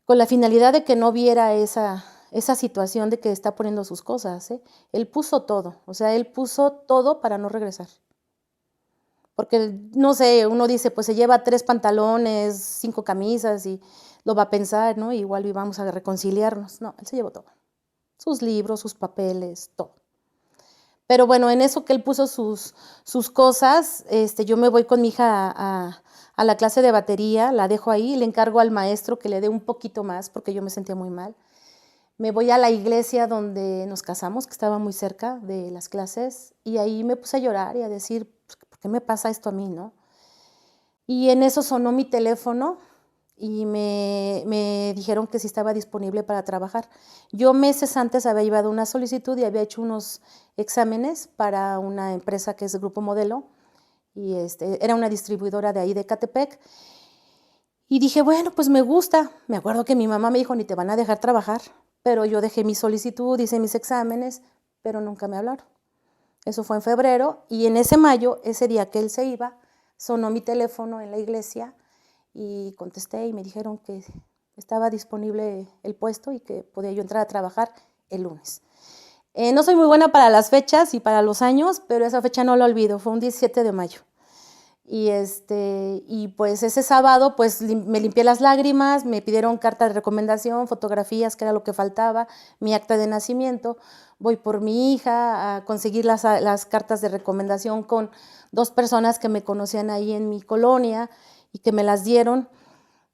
con la finalidad de que no viera esa situación de que está poniendo sus cosas. Él puso todo, o sea, él puso todo para no regresar. Porque, no sé, uno dice, pues se lleva 3 pantalones, 5 camisas y lo va a pensar, ¿no? Igual íbamos a reconciliarnos. No, él se llevó todo. Sus libros, sus papeles, todo. Pero bueno, en eso que él puso sus cosas, yo me voy con mi hija a la clase de batería, la dejo ahí, le encargo al maestro que le dé un poquito más porque yo me sentía muy mal. Me voy a la iglesia donde nos casamos, que estaba muy cerca de las clases, y ahí me puse a llorar y a decir, pues, ¿por qué me pasa esto a mí, no? Y en eso sonó mi teléfono y me dijeron que si estaba disponible para trabajar. Yo meses antes había llevado una solicitud y había hecho unos exámenes para una empresa que es Grupo Modelo, y era una distribuidora de ahí de Ecatepec. Y dije, bueno, pues me gusta. Me acuerdo que mi mamá me dijo, ni te van a dejar trabajar. Pero yo dejé mi solicitud, hice mis exámenes, pero nunca me hablaron. Eso fue en febrero, y en ese mayo, ese día que él se iba, sonó mi teléfono en la iglesia y contesté y me dijeron que estaba disponible el puesto y que podía yo entrar a trabajar el lunes. No soy muy buena para las fechas y para los años, pero esa fecha no la olvido, fue un 17 de mayo. Y pues ese sábado pues me limpié las lágrimas, me pidieron carta de recomendación, fotografías, que era lo que faltaba, mi acta de nacimiento. Voy por mi hija a conseguir las cartas de recomendación con 2 personas que me conocían ahí en mi colonia y que me las dieron,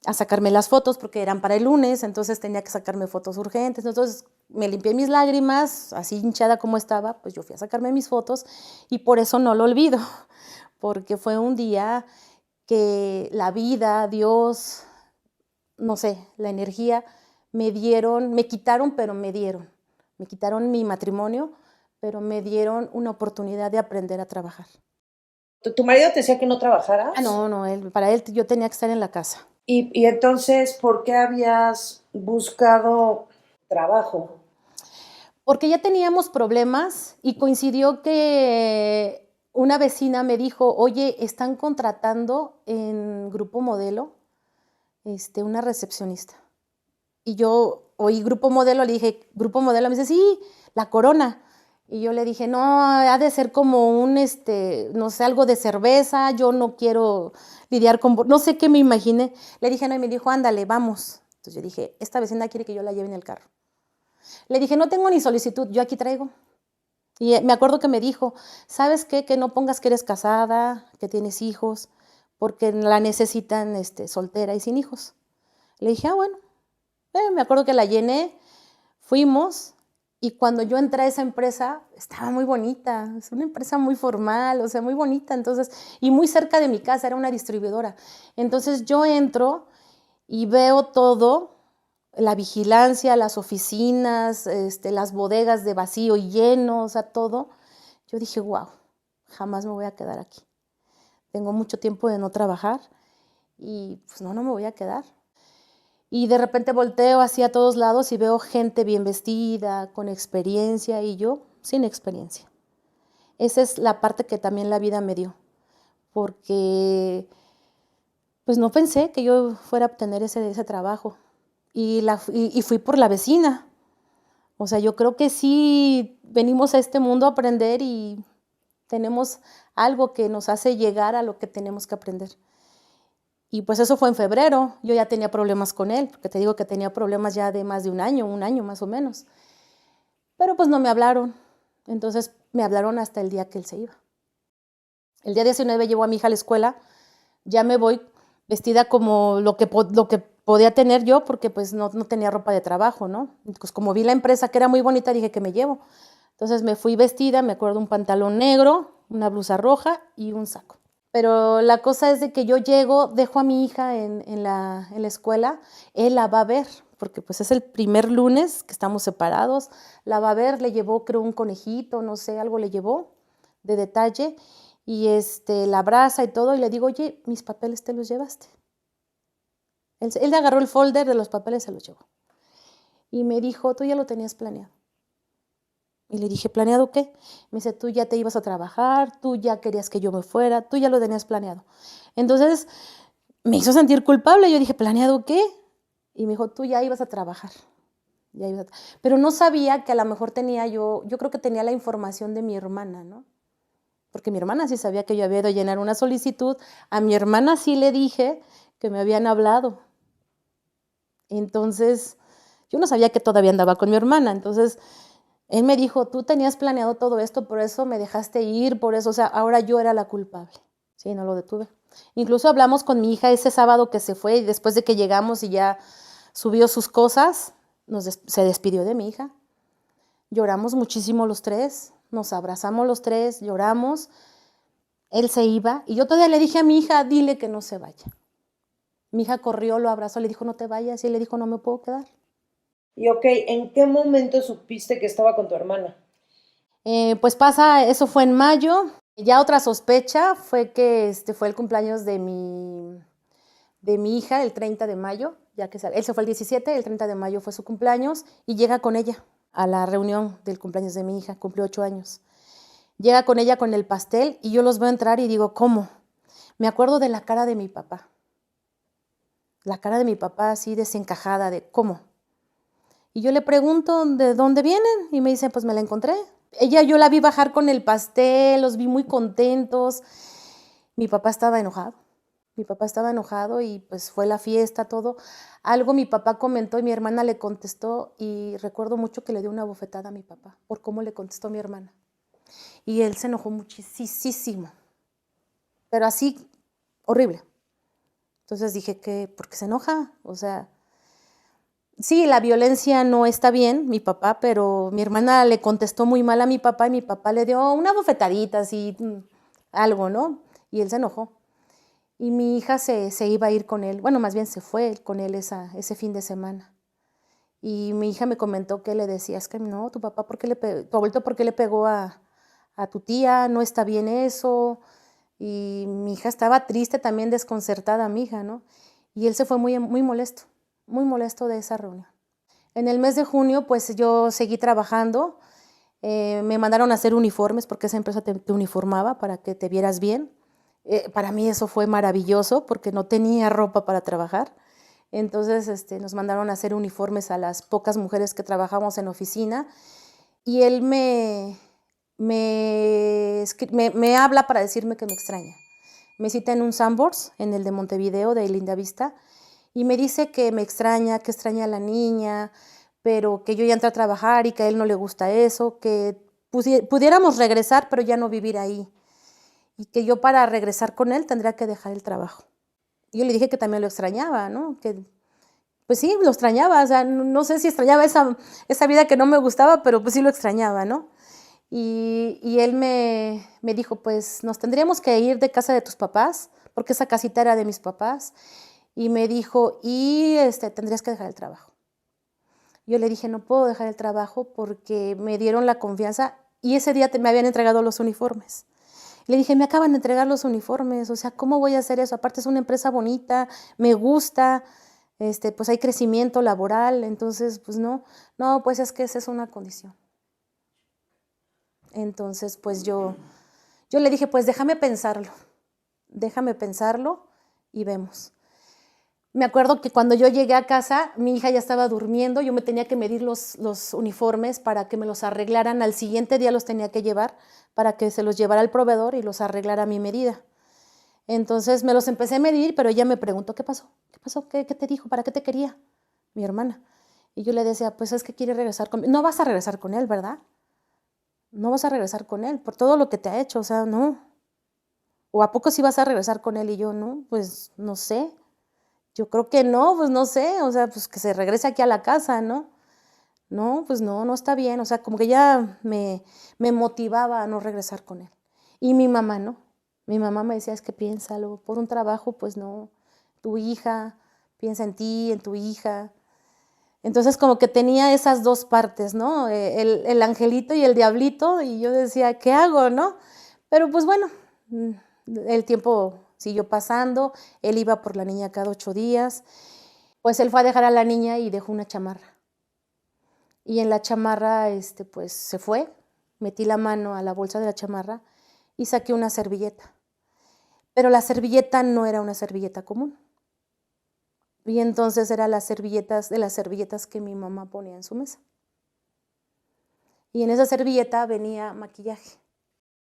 a sacarme las fotos porque eran para el lunes, entonces tenía que sacarme fotos urgentes. Entonces me limpié mis lágrimas, así hinchada como estaba, pues yo fui a sacarme mis fotos y por eso no lo olvido, porque fue un día que la vida, Dios, no sé, la energía, me quitaron, pero me dieron. Me quitaron mi matrimonio, pero me dieron una oportunidad de aprender a trabajar. ¿Tu marido te decía que no trabajaras? No, para él yo tenía que estar en la casa. Y entonces, ¿por qué habías buscado trabajo? Porque ya teníamos problemas y coincidió que una vecina me dijo, oye, están contratando en Grupo Modelo una recepcionista. Y yo oí Grupo Modelo, le dije, Grupo Modelo, me dice, sí, La Corona. Y yo le dije, no, ha de ser como no sé, algo de cerveza, yo no quiero lidiar con, no sé qué me imaginé. Le dije, no, y me dijo, ándale, vamos. Entonces yo dije, esta vecina quiere que yo la lleve en el carro. Le dije, no tengo ni solicitud, yo aquí traigo. Y me acuerdo que me dijo, ¿sabes qué? Que no pongas que eres casada, que tienes hijos, porque la necesitan soltera y sin hijos. Le dije, bueno, me acuerdo que la llené, fuimos, y cuando yo entré a esa empresa, estaba muy bonita, es una empresa muy formal, o sea, muy bonita, entonces, y muy cerca de mi casa, era una distribuidora. Entonces yo entro y veo todo, la vigilancia, las oficinas, las bodegas de vacío y lleno, o sea, todo. Yo dije, wow, jamás me voy a quedar aquí. Tengo mucho tiempo de no trabajar y pues no me voy a quedar. Y de repente volteo hacia todos lados y veo gente bien vestida, con experiencia, y yo sin experiencia. Esa es la parte que también la vida me dio, porque pues no pensé que yo fuera a obtener ese trabajo. Y fui por la vecina. O sea, yo creo que sí venimos a este mundo a aprender y tenemos algo que nos hace llegar a lo que tenemos que aprender. Y pues eso fue en febrero. Yo ya tenía problemas con él, porque te digo que tenía problemas ya de más de un año más o menos. Pero pues no me hablaron. Entonces me hablaron hasta el día que él se iba. El día 19 llevo a mi hija a la escuela, ya me voy vestida como lo que podía tener yo, porque pues no tenía ropa de trabajo, ¿no? Pues como vi la empresa que era muy bonita, dije que me llevo. Entonces me fui vestida, me acuerdo, un pantalón negro, una blusa roja y un saco. Pero la cosa es de que yo llego, dejo a mi hija en la escuela, él la va a ver, porque pues es el primer lunes que estamos separados, la va a ver, le llevó creo un conejito, no sé, algo le llevó de detalle, y la abraza y todo, y le digo, oye, mis papeles te los llevaste. Él agarró el folder de los papeles y se los llevó. Y me dijo, tú ya lo tenías planeado. Y le dije, ¿planeado qué? Me dice, tú ya te ibas a trabajar, tú ya querías que yo me fuera, tú ya lo tenías planeado. Entonces me hizo sentir culpable. Yo dije, ¿planeado qué? Y me dijo, tú ya ibas a trabajar. Pero no sabía que a lo mejor yo creo que tenía la información de mi hermana, ¿no? Porque mi hermana sí sabía que yo había ido a llenar una solicitud. A mi hermana sí le dije que me habían hablado. Entonces, yo no sabía que todavía andaba con mi hermana. Entonces, él me dijo, tú tenías planeado todo esto, por eso me dejaste ir, por eso, o sea, ahora yo era la culpable. Sí, no lo detuve. Incluso hablamos con mi hija ese sábado que se fue y después de que llegamos y ya subió sus cosas, se despidió de mi hija. Lloramos muchísimo los tres, nos abrazamos los tres, lloramos. Él se iba y yo todavía le dije a mi hija, dile que no se vaya. Mi hija corrió, lo abrazó, le dijo, no te vayas, y él le dijo, no me puedo quedar. Y ok, ¿en qué momento supiste que estaba con tu hermana? Pues eso fue en mayo. Ya otra sospecha fue que fue el cumpleaños de mi hija, el 30 de mayo, ya que él se fue el 17, el 30 de mayo fue su cumpleaños, y llega con ella a la reunión del cumpleaños de mi hija, cumplió 8 años. Llega con ella con el pastel, y yo los veo entrar y digo, ¿cómo? Me acuerdo de la cara de mi papá. La cara de mi papá así desencajada, de ¿cómo? Y yo le pregunto, ¿de dónde vienen? Y me dice, pues me la encontré. Yo la vi bajar con el pastel, los vi muy contentos. Mi papá estaba enojado. Mi papá estaba enojado y pues fue la fiesta, todo. Algo mi papá comentó y mi hermana le contestó, y recuerdo mucho que le dio una bofetada a mi papá por cómo le contestó mi hermana. Y él se enojó muchísimo, pero así, horrible. Entonces dije, ¿por qué se enoja? O sea, sí, la violencia no está bien, mi papá, pero mi hermana le contestó muy mal a mi papá y mi papá le dio una bofetadita, así, algo, ¿no? Y él se enojó. Y mi hija se iba a ir con él, bueno, más bien se fue con él ese fin de semana. Y mi hija me comentó que le decía, es que no, tu papá, tu abuelito, ¿por qué le pegó a tu tía? No está bien eso. Y mi hija estaba triste, también desconcertada, mi hija, ¿no? Y él se fue muy molesto de esa reunión. En el mes de junio, pues yo seguí trabajando. Me mandaron a hacer uniformes porque esa empresa te uniformaba para que te vieras bien. Para mí eso fue maravilloso porque no tenía ropa para trabajar. Entonces nos mandaron a hacer uniformes a las pocas mujeres que trabajamos en oficina, y él me habla para decirme que me extraña. Me cita en un Sanborns, en el de Montevideo, de Linda Vista, y me dice que me extraña, que extraña a la niña, pero que yo ya entré a trabajar y que a él no le gusta eso, que pudiéramos regresar, pero ya no vivir ahí, y que yo para regresar con él tendría que dejar el trabajo. Yo le dije que también lo extrañaba, ¿no? Que, pues sí, lo extrañaba, o sea, no sé si extrañaba esa vida que no me gustaba, pero pues sí lo extrañaba, ¿no? Y él me dijo, pues nos tendríamos que ir de casa de tus papás, porque esa casita era de mis papás, y me dijo, tendrías que dejar el trabajo. Yo le dije, no puedo dejar el trabajo porque me dieron la confianza, y ese día me habían entregado los uniformes. Le dije, me acaban de entregar los uniformes, o sea, ¿cómo voy a hacer eso? Aparte es una empresa bonita, me gusta, pues hay crecimiento laboral, entonces, pues no, pues es que esa es una condición. Entonces, pues yo le dije, pues déjame pensarlo y vemos. Me acuerdo que cuando yo llegué a casa, mi hija ya estaba durmiendo, yo me tenía que medir los uniformes para que me los arreglaran, al siguiente día los tenía que llevar para que se los llevara al proveedor y los arreglara a mi medida. Entonces me los empecé a medir, pero ella me preguntó, ¿qué pasó? ¿Qué te dijo? ¿Para qué te quería? Mi hermana. Y yo le decía, pues es que quiere regresar conmigo. No vas a regresar con él, ¿verdad? no vas a regresar con él por todo lo que te ha hecho, o sea, no. ¿O a poco sí vas a regresar con él? Y yo, no, pues no sé. Yo creo que no, pues no sé, o sea, pues que se regrese aquí a la casa, ¿no? No, pues no, no está bien, o sea, como que ya me motivaba a no regresar con él. Y mi mamá no. Mi mamá me decía, es que piénsalo, por un trabajo, pues no, tu hija, piensa en ti, en tu hija. Entonces como que tenía esas dos partes, ¿no? El angelito y el diablito, y yo decía, ¿qué hago, no? Pero pues bueno, el tiempo siguió pasando, él iba por la niña cada 8 días, pues él fue a dejar a la niña y dejó una chamarra. Y en la chamarra, pues se fue, metí la mano a la bolsa de la chamarra y saqué una servilleta. Pero la servilleta no era una servilleta común. Y entonces eran las servilletas que mi mamá ponía en su mesa. Y en esa servilleta venía maquillaje.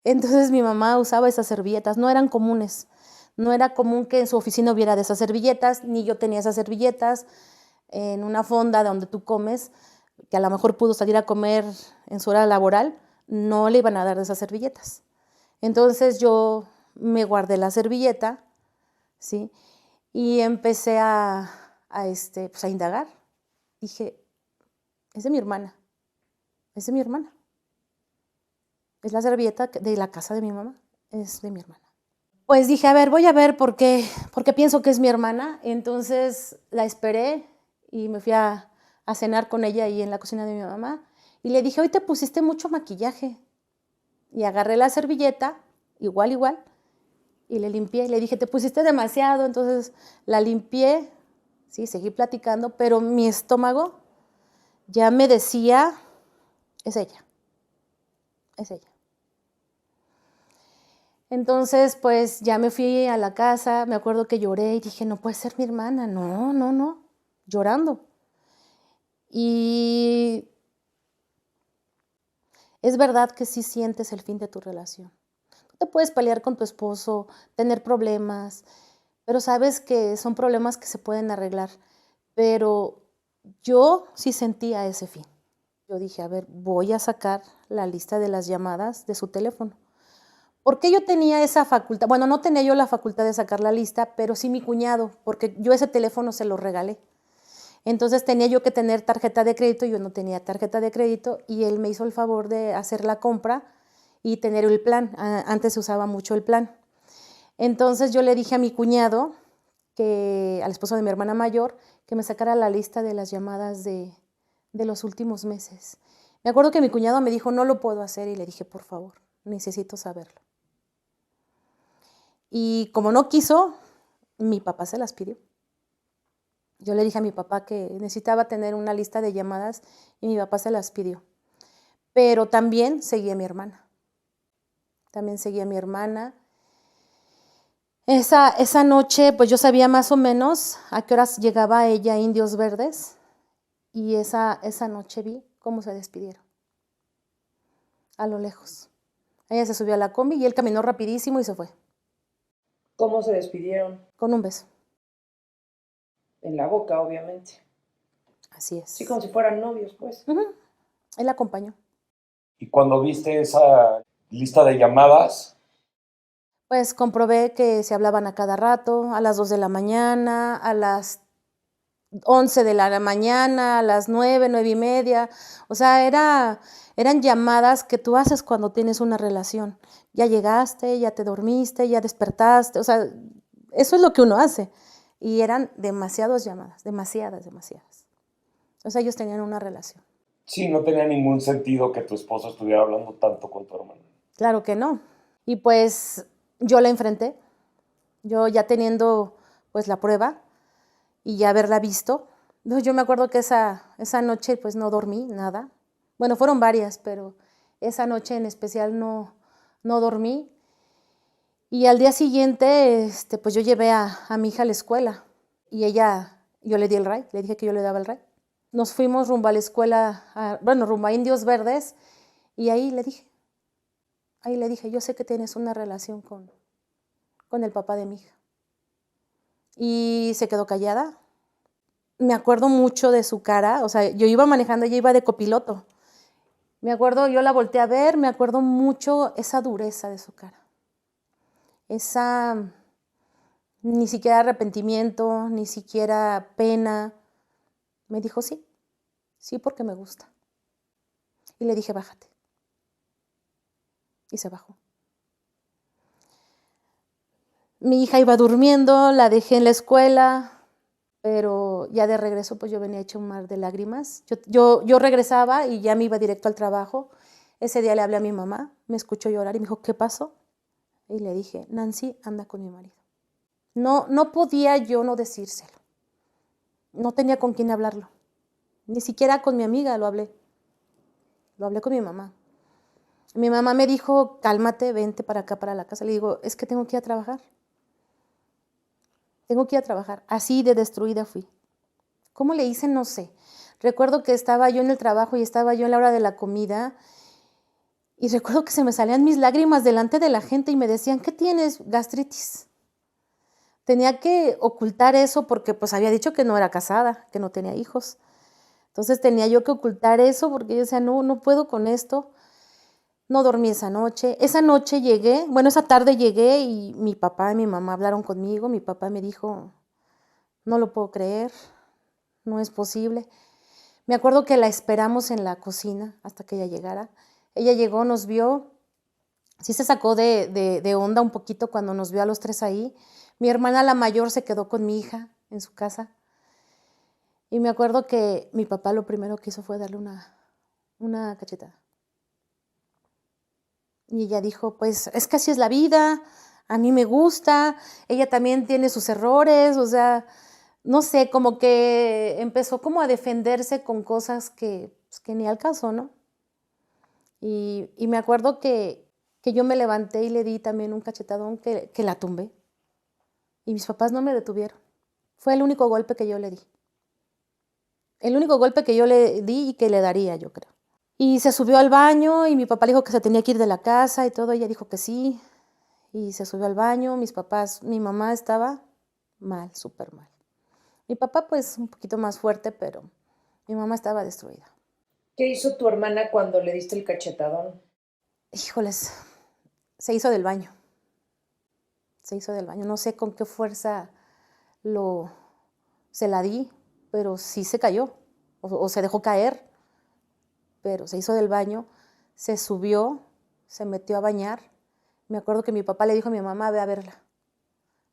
Entonces mi mamá usaba esas servilletas, no eran comunes. No era común que en su oficina hubiera de esas servilletas, ni yo tenía esas servilletas en una fonda donde tú comes, que a lo mejor pudo salir a comer en su hora laboral, no le iban a dar de esas servilletas. Entonces yo me guardé la servilleta, ¿sí? Y empecé pues a indagar. Dije, es de mi hermana, es de mi hermana. Es la servilleta de la casa de mi mamá, es de mi hermana. Pues dije, a ver, voy a ver por qué pienso que es mi hermana. Entonces la esperé y me fui a cenar con ella ahí en la cocina de mi mamá. Y le dije, hoy te pusiste mucho maquillaje. Y agarré la servilleta, igual, y le limpié. Le dije, te pusiste demasiado. Entonces la limpié, sí, seguí platicando, pero mi estómago ya me decía, es ella, es ella. Entonces, pues ya me fui a la casa, me acuerdo que lloré y dije, no puede ser mi hermana, no, llorando. Y es verdad que sí sientes el fin de tu relación. Tú te puedes pelear con tu esposo, tener problemas, pero sabes que son problemas que se pueden arreglar. Pero yo sí sentía ese fin. Yo dije, a ver, voy a sacar la lista de las llamadas de su teléfono. ¿Por qué yo tenía esa facultad? Bueno, no tenía yo la facultad de sacar la lista, pero sí mi cuñado, porque yo ese teléfono se lo regalé. Entonces tenía yo que tener tarjeta de crédito, yo no tenía tarjeta de crédito y él me hizo el favor de hacer la compra y tener el plan. Antes se usaba mucho el plan. Entonces yo le dije a mi cuñado, al esposo de mi hermana mayor, que me sacara la lista de las llamadas de los últimos meses. Me acuerdo que mi cuñado me dijo, no lo puedo hacer, y le dije, por favor, necesito saberlo. Y como no quiso, mi papá se las pidió. Yo le dije a mi papá que necesitaba tener una lista de llamadas y mi papá se las pidió. Pero también seguía a mi hermana. También seguía a mi hermana. Esa noche, pues yo sabía más o menos a qué horas llegaba ella a Indios Verdes y esa noche vi cómo se despidieron. A lo lejos. Ella se subió a la combi y él caminó rapidísimo y se fue. ¿Cómo se despidieron? Con un beso. En la boca, obviamente. Así es. Sí, como si fueran novios, pues. Él la acompañó. Y cuando viste esa lista de llamadas, Pues comprobé que se hablaban a cada rato, a las 2 de la mañana, a las 11 de la mañana, a las 9, 9:30. O sea, eran llamadas que tú haces cuando tienes una relación. Ya llegaste, ya te dormiste, ya despertaste. O sea, eso es lo que uno hace. Y eran demasiadas llamadas, demasiadas. O sea, ellos tenían una relación. sí, no tenía ningún sentido que tu esposo estuviera hablando tanto con tu hermana. Claro que no. Y pues yo la enfrenté. Yo ya teniendo pues la prueba y ya haberla visto. Yo me acuerdo que esa noche pues no dormí nada. Bueno, fueron varias, pero esa noche en especial no dormí. Y al día siguiente, pues yo llevé a mi hija a la escuela y yo le di el ride, le dije que yo le daba el ride. Nos fuimos rumbo a la escuela, rumbo a Indios Verdes, y ahí le dije, yo sé que tienes una relación con el papá de mi hija. Y se quedó callada. Me acuerdo mucho de su cara, o sea, yo iba manejando, ella iba de copiloto. Me acuerdo, yo la volteé a ver, me acuerdo mucho esa dureza de su cara. Esa, ni siquiera arrepentimiento, ni siquiera pena. Me dijo sí, sí porque me gusta. Y le dije, bájate. Y se bajó. Mi hija iba durmiendo, la dejé en la escuela, pero ya de regreso pues yo venía hecha un mar de lágrimas. Yo regresaba y ya me iba directo al trabajo. Ese día le hablé a mi mamá, me escuchó llorar y me dijo, ¿qué pasó? Y le dije, Nancy anda con mi marido. No podía yo no decírselo. No tenía con quién hablarlo. Ni siquiera con mi amiga lo hablé. Lo hablé con mi mamá. Mi mamá me dijo, cálmate, vente para acá, para la casa. Le digo, es que tengo que ir a trabajar. Tengo que ir a trabajar. Así de destruida fui. ¿Cómo le hice? No sé. Recuerdo que estaba yo en el trabajo y estaba yo en la hora de la comida y recuerdo que se me salían mis lágrimas delante de la gente y me decían, ¿qué tienes? Gastritis. Tenía que ocultar eso porque pues había dicho que no era casada, que no tenía hijos. Entonces tenía yo que ocultar eso porque yo decía, no puedo con esto. No dormí esa noche. Esa noche llegué, bueno, esa tarde llegué y mi papá y mi mamá hablaron conmigo. Mi papá me dijo, no lo puedo creer, no es posible. Me acuerdo que la esperamos en la cocina hasta que ella llegara. Ella llegó, nos vio, sí se sacó de onda un poquito cuando nos vio a los tres ahí. Mi hermana la mayor se quedó con mi hija en su casa. Y me acuerdo que mi papá lo primero que hizo fue darle una cachetada. Y ella dijo, pues es que así es la vida, a mí me gusta, ella también tiene sus errores, o sea, no sé, como que empezó como a defenderse con cosas que, pues, que ni al caso, ¿no? Y me acuerdo que yo me levanté y le di también un cachetadón que la tumbé. Y mis papás no me detuvieron. Fue el único golpe que yo le di. El único golpe que yo le di y que le daría, yo creo. Y se subió al baño y mi papá le dijo que se tenía que ir de la casa y todo. Ella dijo que sí. Y se subió al baño. Mis papás, mi mamá estaba mal, súper mal. Mi papá pues un poquito más fuerte, pero mi mamá estaba destruida. ¿Qué hizo tu hermana cuando le diste el cachetadón? Híjoles, se hizo del baño. Se hizo del baño. No sé con qué fuerza se la di, pero sí se cayó o se dejó caer. Pero se hizo del baño, se subió, se metió a bañar. Me acuerdo que mi papá le dijo a mi mamá, ve a verla.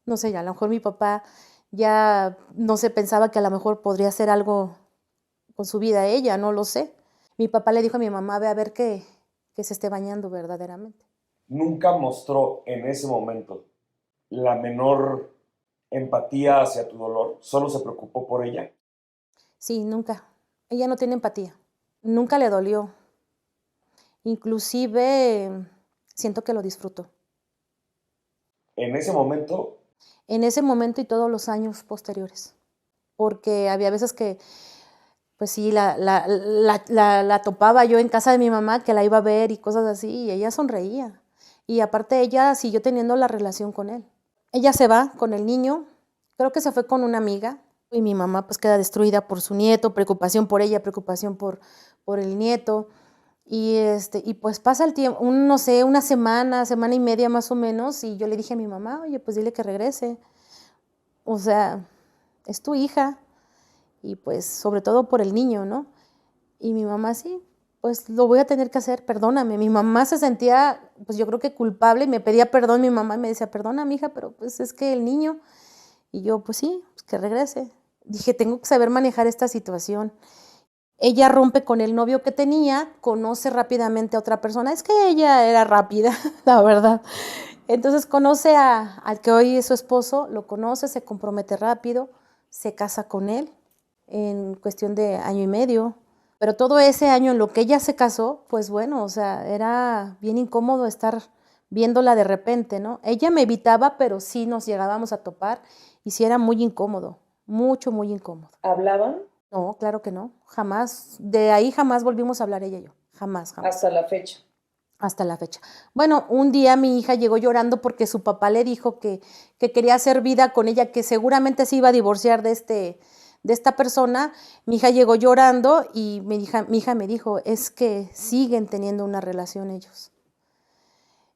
No sé, a lo mejor mi papá ya, no sé, pensaba que a lo mejor podría hacer algo con su vida ella, no lo sé. Mi papá le dijo a mi mamá, ve a ver que se esté bañando verdaderamente. Nunca mostró en ese momento la menor empatía hacia tu dolor, solo se preocupó por ella. Sí, nunca. Ella no tiene empatía. Nunca le dolió. Inclusive siento que lo disfrutó. En ese momento, En ese momento y todos los años posteriores. Porque había veces que, pues sí, la topaba yo en casa de mi mamá, que la iba a ver y cosas así, y ella sonreía. Y aparte ella siguió teniendo la relación con él. Ella se va con el niño, creo que se fue con una amiga, y mi mamá pues queda destruida por su nieto, preocupación por ella, preocupación por el nieto. Y pues pasa el tiempo, no sé, una semana y media más o menos, y yo le dije a mi mamá, oye, pues dile que regrese. O sea, es tu hija, y pues sobre todo por el niño, ¿no? Y mi mamá, sí, pues lo voy a tener que hacer, perdóname. Mi mamá se sentía, pues yo creo que culpable, y me pedía perdón mi mamá, y me decía, perdona, mija, pero pues es que el niño. Y yo, pues sí, pues que regrese. Dije, tengo que saber manejar esta situación. Ella rompe con el novio que tenía, conoce rápidamente a otra persona. Es que ella era rápida, la verdad. Entonces conoce al que hoy es su esposo, lo conoce, se compromete rápido, se casa con él en cuestión de año y medio. Pero todo ese año en lo que ella se casó, pues bueno, o sea, era bien incómodo estar viéndola de repente, ¿no? Ella me evitaba, pero sí nos llegábamos a topar y sí era muy incómodo, mucho, muy incómodo. ¿Hablaban? No, claro que no, jamás, de ahí jamás volvimos a hablar ella y yo, jamás, jamás. Hasta la fecha. Hasta la fecha. Bueno, un día mi hija llegó llorando porque su papá le dijo que quería hacer vida con ella, que seguramente se iba a divorciar de esta persona, mi hija llegó llorando y mi hija me dijo, es que siguen teniendo una relación ellos.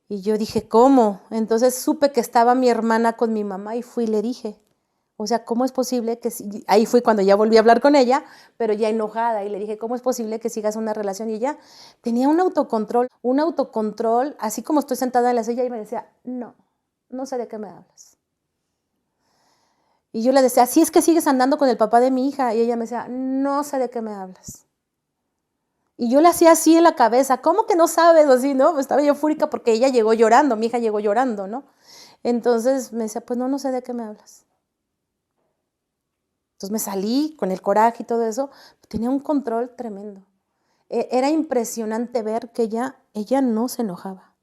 Y yo dije, ¿cómo? Entonces supe que estaba mi hermana con mi mamá y fui y le dije, o sea, ¿cómo es posible que ahí fue cuando ya volví a hablar con ella, pero ya enojada, y le dije, ¿cómo es posible que sigas una relación? Y ella tenía un autocontrol, así como estoy sentada en la silla y me decía, no sé de qué me hablas. Y yo le decía, sí, es que sigues andando con el papá de mi hija, y ella me decía, no sé de qué me hablas. Y yo le hacía así en la cabeza, ¿cómo que no sabes? Así, ¿no? Pues estaba yo fúrica porque ella llegó llorando, mi hija llegó llorando, ¿no? Entonces me decía, pues no sé de qué me hablas. Entonces me salí con el coraje y todo eso, tenía un control tremendo. Era impresionante ver que ella no se enojaba,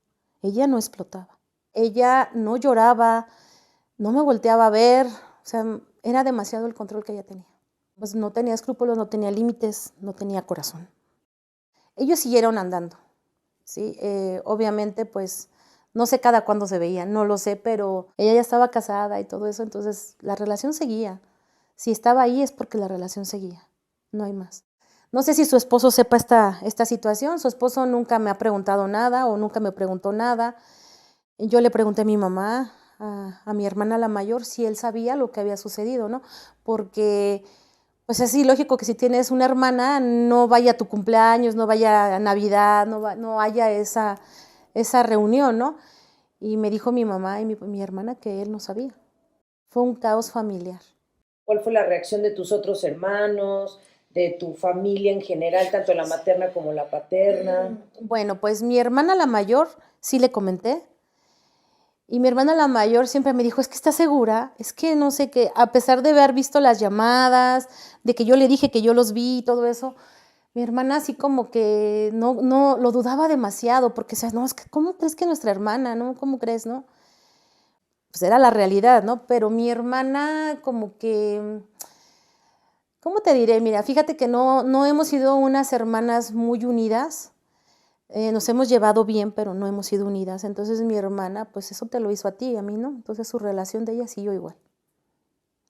ella no explotaba, ella no lloraba, no me volteaba a ver, o sea, era demasiado el control que ella tenía. Pues no tenía escrúpulos, no tenía límites, no tenía corazón. Ellos siguieron andando, ¿sí? Obviamente, pues, no sé cada cuándo se veían, no lo sé, pero ella ya estaba casada y todo eso, entonces la relación seguía. Si estaba ahí es porque la relación seguía, no hay más. No sé si su esposo sepa esta situación, su esposo nunca me ha preguntado nada o nunca me preguntó nada. Yo le pregunté a mi mamá, a mi hermana la mayor, si él sabía lo que había sucedido, ¿no? Porque pues es ilógico que si tienes una hermana no vaya a tu cumpleaños, no vaya a Navidad, no haya esa reunión, ¿no? Y me dijo mi mamá y mi hermana que él no sabía. Fue un caos familiar. ¿Cuál fue la reacción de tus otros hermanos, de tu familia en general, tanto la materna como la paterna? Bueno, pues mi hermana la mayor sí le comenté. Y mi hermana la mayor siempre me dijo, es que ¿estás segura? Es que no sé qué, a pesar de haber visto las llamadas, de que yo le dije que yo los vi y todo eso, mi hermana así como que no lo dudaba demasiado, porque o sea, no, es que ¿cómo crees que nuestra hermana, no? ¿Cómo crees, no? Pues era la realidad, ¿no? Pero mi hermana como que, ¿cómo te diré? Mira, fíjate que no hemos sido unas hermanas muy unidas. Nos hemos llevado bien, pero no hemos sido unidas. Entonces mi hermana, pues eso te lo hizo a ti y a mí, ¿no? Entonces su relación de ella siguió igual,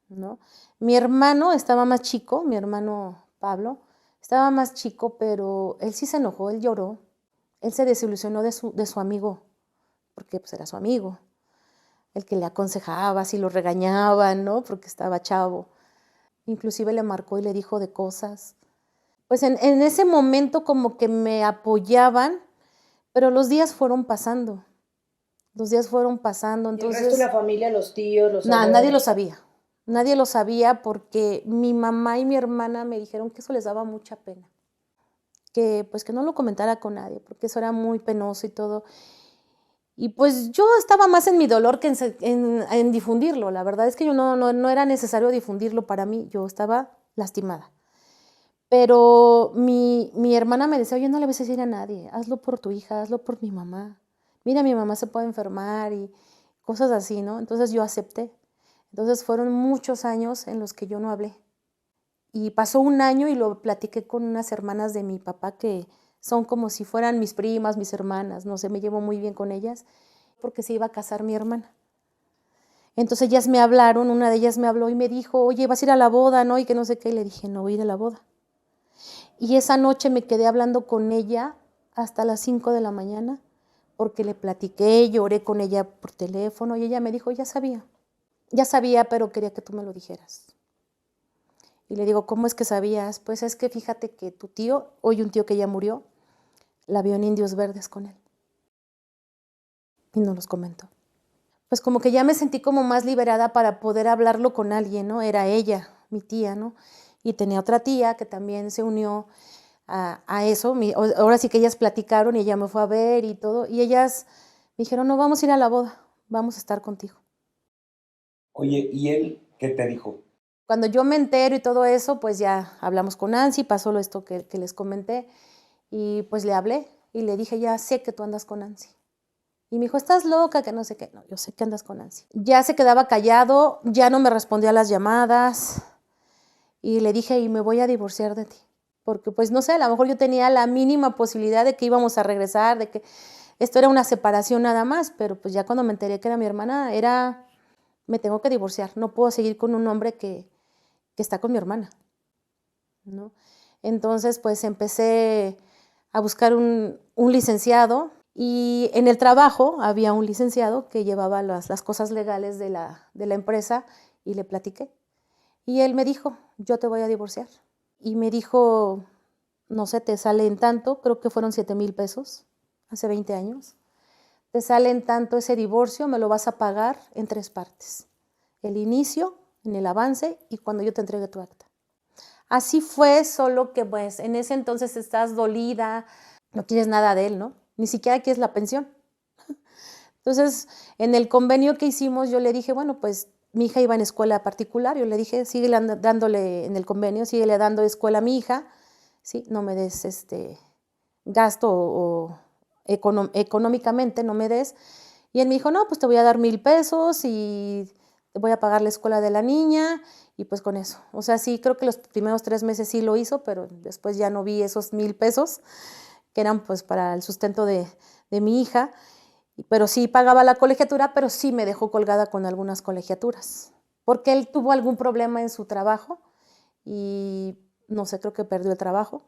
¿no? Mi hermano estaba más chico, mi hermano Pablo, estaba más chico, pero él sí se enojó, él lloró. Él se desilusionó de su amigo, porque pues era su amigo, el que le aconsejaba, si lo regañaba, ¿no? Porque estaba chavo. Inclusive le marcó y le dijo de cosas. Pues en ese momento como que me apoyaban, pero los días fueron pasando. Los días fueron pasando, ¿Y el resto de la familia, los tíos, los abuelos? nadie lo sabía. Nadie lo sabía porque mi mamá y mi hermana me dijeron que eso les daba mucha pena. Que pues que no lo comentara con nadie, porque eso era muy penoso y todo. Y pues yo estaba más en mi dolor que en difundirlo. La verdad es que yo no era necesario difundirlo para mí. Yo estaba lastimada. Pero mi hermana me decía, oye, no le vas a decir a nadie, hazlo por tu hija, hazlo por mi mamá. Mira, mi mamá se puede enfermar y cosas así, ¿no? Entonces yo acepté. Entonces fueron muchos años en los que yo no hablé. Y pasó un año y lo platiqué con unas hermanas de mi papá que son como si fueran mis primas, mis hermanas, no sé, me llevo muy bien con ellas, porque se iba a casar mi hermana. Entonces ellas me hablaron, una de ellas me habló y me dijo, oye, vas a ir a la boda, ¿no? Y que no sé qué, y le dije, no voy a ir a la boda. Y esa noche me quedé hablando con ella hasta las 5 de la mañana, porque le platiqué, lloré con ella por teléfono y ella me dijo, ya sabía, pero quería que tú me lo dijeras. Y le digo, ¿cómo es que sabías? Pues es que fíjate que tu tío, hoy un tío que ya murió, la vio en Indios Verdes con él. Y no los comentó. Pues como que ya me sentí como más liberada para poder hablarlo con alguien, ¿no? Era ella, mi tía, ¿no? Y tenía otra tía que también se unió a eso. Ahora sí que ellas platicaron y ella me fue a ver y todo. Y ellas me dijeron, no, vamos a ir a la boda, vamos a estar contigo. Oye, ¿y él qué te dijo? Cuando yo me entero y todo eso, pues ya hablamos con Nancy, pasó esto que les comenté. Y pues le hablé y le dije, ya sé que tú andas con Nancy. Y me dijo, ¿estás loca? Que no sé qué. No, yo sé que andas con Nancy. Ya se quedaba callado, ya no me respondía a las llamadas. Y le dije, y me voy a divorciar de ti. Porque pues no sé, a lo mejor yo tenía la mínima posibilidad de que íbamos a regresar, de que esto era una separación nada más. Pero pues ya cuando me enteré que era mi hermana, me tengo que divorciar. No puedo seguir con un hombre que que está con mi hermana, ¿no? Entonces, pues empecé a buscar un licenciado y en el trabajo había un licenciado que llevaba las cosas legales de la empresa y le platiqué. Y él me dijo, yo te voy a divorciar. Y me dijo, no sé, te sale en tanto, creo que fueron 7,000 pesos, hace 20 años. Te sale en tanto ese divorcio, me lo vas a pagar en 3 partes. El inicio, en el avance y cuando yo te entregue tu acta. Así fue, solo que pues en ese entonces estás dolida, no quieres nada de él, ¿no? Ni siquiera quieres la pensión. Entonces, en el convenio que hicimos, yo le dije, bueno, pues mi hija iba en escuela particular, yo le dije, sigue dándole en el convenio, síguele dando escuela a mi hija, ¿sí? No me des gasto o económicamente, no me des. Y él me dijo, no, pues te voy a dar 1,000 pesos y te voy a pagar la escuela de la niña y pues con eso. O sea, sí, creo que los primeros 3 meses sí lo hizo, pero después ya no vi esos 1,000 pesos que eran pues para el sustento de mi hija. Pero sí pagaba la colegiatura, pero sí me dejó colgada con algunas colegiaturas, porque él tuvo algún problema en su trabajo y no sé, creo que perdió el trabajo.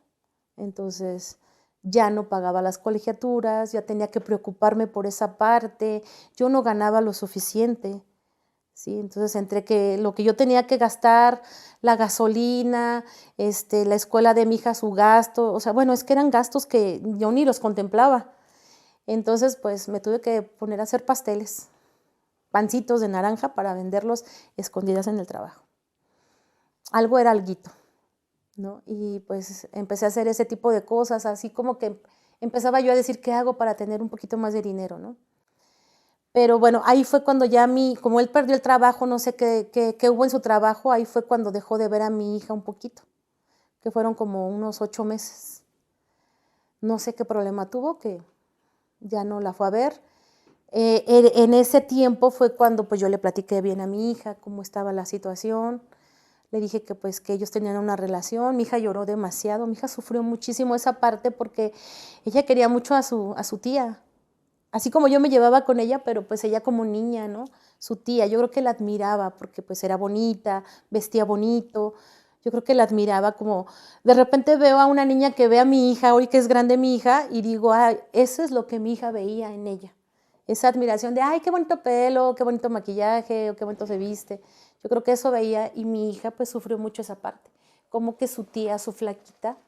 Entonces ya no pagaba las colegiaturas, ya tenía que preocuparme por esa parte, yo no ganaba lo suficiente, ¿sí? Entonces entre que lo que yo tenía que gastar, la gasolina, la escuela de mi hija, su gasto, o sea, bueno, es que eran gastos que yo ni los contemplaba. Entonces, pues me tuve que poner a hacer pasteles, pancitos de naranja para venderlos escondidas en el trabajo. Algo era alguito, ¿no? Y pues empecé a hacer ese tipo de cosas, así como que empezaba yo a decir, ¿qué hago para tener un poquito más de dinero, no? Pero bueno, ahí fue cuando ya como él perdió el trabajo, no sé qué hubo en su trabajo, ahí fue cuando dejó de ver a mi hija un poquito, que fueron como unos 8 meses. No sé qué problema tuvo, que ya no la fue a ver. En ese tiempo fue cuando pues yo le platiqué bien a mi hija cómo estaba la situación. Le dije que pues que ellos tenían una relación. Mi hija lloró demasiado, mi hija sufrió muchísimo esa parte porque ella quería mucho a su tía. Así como yo me llevaba con ella, pero pues ella como niña, ¿no? Su tía, yo creo que la admiraba porque pues era bonita, vestía bonito. Yo creo que la admiraba como, de repente veo a una niña que ve a mi hija, hoy que es grande mi hija, y digo, ay, eso es lo que mi hija veía en ella. Esa admiración de, ay, qué bonito pelo, qué bonito maquillaje, o qué bonito se viste. Yo creo que eso veía y mi hija pues sufrió mucho esa parte. Como que su tía, su flaquita,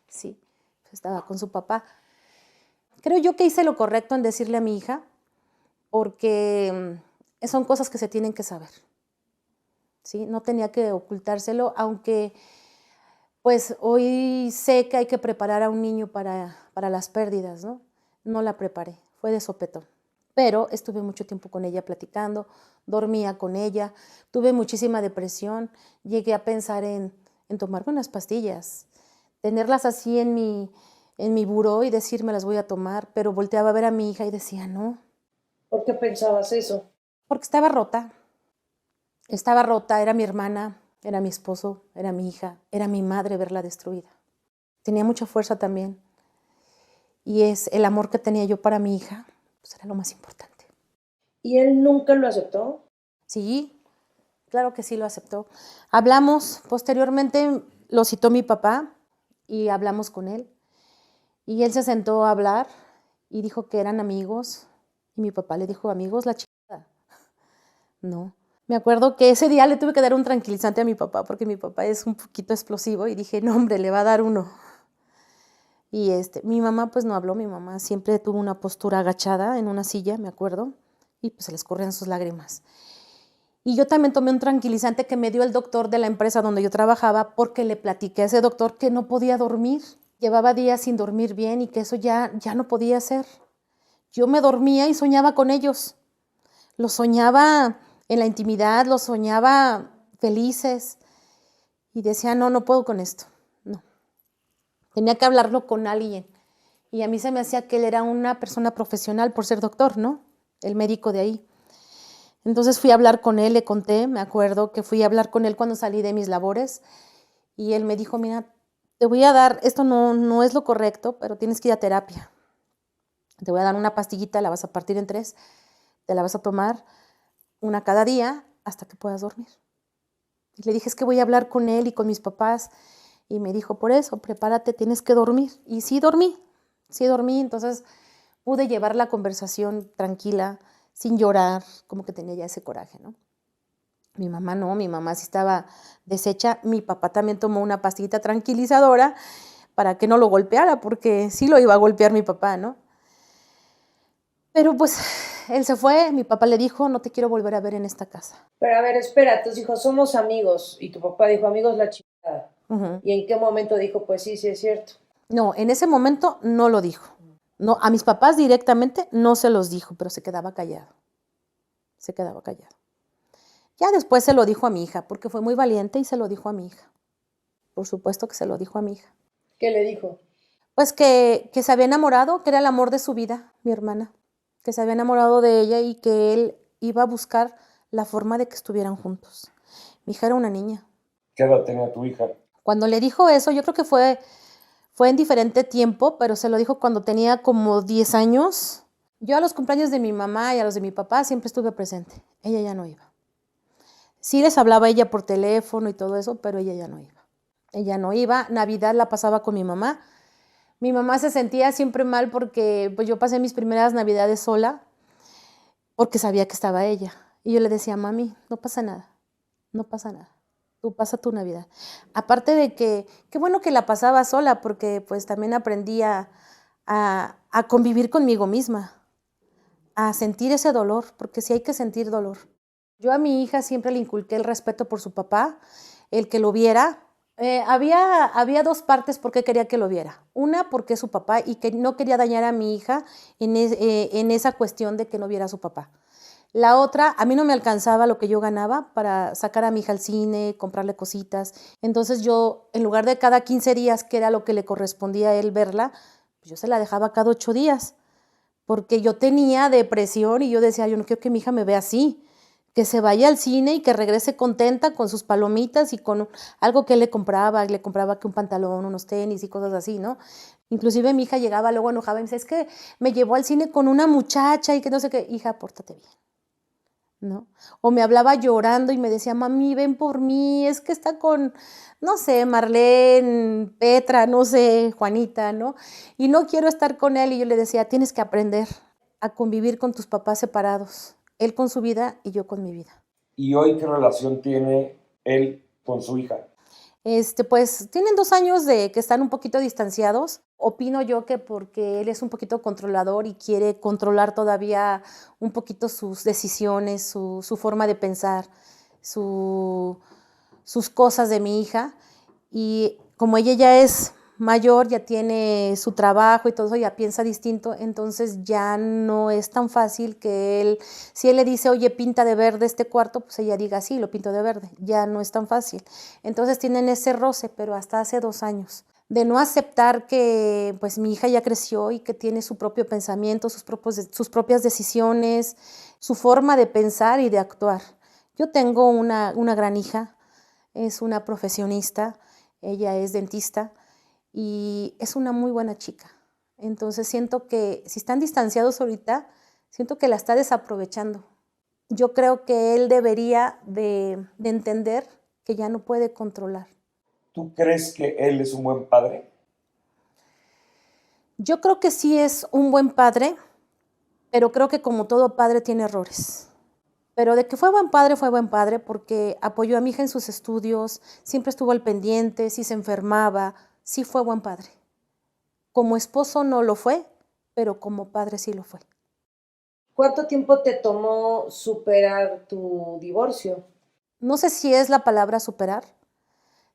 sí, pues, estaba con su papá. Creo yo que hice lo correcto en decirle a mi hija, porque son cosas que se tienen que saber, ¿sí? No tenía que ocultárselo, aunque pues hoy sé que hay que preparar a un niño para las pérdidas, ¿no? No la preparé, fue de sopetón. Pero estuve mucho tiempo con ella platicando, dormía con ella, tuve muchísima depresión, llegué a pensar en tomarme unas pastillas, tenerlas así en mi buró y decirme las voy a tomar, pero volteaba a ver a mi hija y decía, no. ¿Por qué pensabas eso? Porque estaba rota, era mi hermana, era mi esposo, era mi hija, era mi madre verla destruida. Tenía mucha fuerza también y es el amor que tenía yo para mi hija, pues era lo más importante. ¿Y él nunca lo aceptó? Sí, claro que sí lo aceptó. Hablamos, posteriormente lo citó mi papá y hablamos con él. Y él se sentó a hablar y dijo que eran amigos. Y mi papá le dijo, amigos, la chica. No. Me acuerdo que ese día le tuve que dar un tranquilizante a mi papá porque mi papá es un poquito explosivo y dije, no, hombre, le va a dar uno. Y mi mamá pues no habló, mi mamá siempre tuvo una postura agachada en una silla, me acuerdo, y pues se les corrían sus lágrimas. Y yo también tomé un tranquilizante que me dio el doctor de la empresa donde yo trabajaba porque le platiqué a ese doctor que no podía dormir. Llevaba días sin dormir bien y que eso ya no podía ser. Yo me dormía y soñaba con ellos. Los soñaba en la intimidad, los soñaba felices. Y decía, no, no puedo con esto. No. Tenía que hablarlo con alguien. Y a mí se me hacía que él era una persona profesional por ser doctor, ¿no? El médico de ahí. Entonces fui a hablar con él, le conté, me acuerdo que fui a hablar con él cuando salí de mis labores y él me dijo, mira, te voy a dar, esto no es lo correcto, pero tienes que ir a terapia. Te voy a dar una pastillita, la vas a partir en 3, te la vas a tomar una cada día hasta que puedas dormir. Y le dije, es que voy a hablar con él y con mis papás. Y me dijo, por eso, prepárate, tienes que dormir. Y sí dormí, entonces pude llevar la conversación tranquila, sin llorar, como que tenía ya ese coraje, ¿no? Mi mamá no, mi mamá sí estaba deshecha. Mi papá también tomó una pastillita tranquilizadora para que no lo golpeara, porque sí lo iba a golpear mi papá, ¿no? Pero pues él se fue, mi papá le dijo, no te quiero volver a ver en esta casa. Pero a ver, espera, entonces dijo, somos amigos. Y tu papá dijo, amigos, la chingada. Uh-huh. ¿Y en qué momento dijo, pues sí, sí es cierto? No, en ese momento no lo dijo. No, a mis papás directamente no se los dijo, pero se quedaba callado. Se quedaba callado. Ya después se lo dijo a mi hija, porque fue muy valiente y se lo dijo a mi hija. Por supuesto que se lo dijo a mi hija. ¿Qué le dijo? Pues que se había enamorado, que era el amor de su vida, mi hermana. Que se había enamorado de ella y que él iba a buscar la forma de que estuvieran juntos. Mi hija era una niña. ¿Qué edad tenía tu hija? Cuando le dijo eso, yo creo que fue en diferente tiempo, pero se lo dijo cuando tenía como 10 años. Yo a los cumpleaños de mi mamá y a los de mi papá siempre estuve presente. Ella ya no iba. Sí les hablaba ella por teléfono y todo eso, pero ella ya no iba. Ella no iba. Navidad la pasaba con mi mamá. Mi mamá se sentía siempre mal porque pues yo pasé mis primeras Navidades sola porque sabía que estaba ella. Y yo le decía, mami, no pasa nada, no pasa nada. Tú pasa tu Navidad. Aparte de que, qué bueno que la pasaba sola porque pues también aprendí a convivir conmigo misma, a sentir ese dolor, porque sí hay que sentir dolor. Yo a mi hija siempre le inculqué el respeto por su papá, el que lo viera. Había dos partes por qué quería que lo viera. Una, porque es su papá y que no quería dañar a mi hija en esa cuestión de que no viera a su papá. La otra, a mí no me alcanzaba lo que yo ganaba para sacar a mi hija al cine, comprarle cositas. Entonces yo, en lugar de cada 15 días, que era lo que le correspondía a él verla, pues yo se la dejaba cada 8 días. Porque yo tenía depresión y yo decía, yo no quiero que mi hija me vea así. Que se vaya al cine y que regrese contenta con sus palomitas y con algo que él le compraba que un pantalón, unos tenis y cosas así, ¿no? Inclusive mi hija llegaba luego enojada y me decía, es que me llevó al cine con una muchacha y que no sé qué. Hija, pórtate bien, ¿no? O me hablaba llorando y me decía, mami, ven por mí, es que está con, no sé, Marlene, Petra, no sé, Juanita, ¿no? Y no quiero estar con él. Y yo le decía, tienes que aprender a convivir con tus papás separados. Él con su vida y yo con mi vida. ¿Y hoy qué relación tiene él con su hija? Pues tienen 2 años de que están un poquito distanciados. Opino yo que porque él es un poquito controlador y quiere controlar todavía un poquito sus decisiones, su forma de pensar, sus cosas de mi hija. Y como ella ya es mayor, ya tiene su trabajo y todo eso, ya piensa distinto, entonces ya no es tan fácil que él, si él le dice, oye, pinta de verde este cuarto, pues ella diga, sí, lo pinto de verde, ya no es tan fácil. Entonces tienen ese roce, pero hasta hace 2 años, de no aceptar que pues mi hija ya creció y que tiene su propio pensamiento, sus propias decisiones, su forma de pensar y de actuar. Yo tengo una gran hija, es una profesionista, ella es dentista, y es una muy buena chica. Entonces siento que si están distanciados ahorita, siento que la está desaprovechando. Yo creo que él debería de entender que ya no puede controlar. ¿Tú crees que él es un buen padre? Yo creo que sí es un buen padre, pero creo que como todo padre tiene errores. Pero de que fue buen padre porque apoyó a mi hija en sus estudios, siempre estuvo al pendiente, si se enfermaba, sí fue buen padre. Como esposo no lo fue, pero como padre sí lo fue. ¿Cuánto tiempo te tomó superar tu divorcio? No sé si es la palabra superar,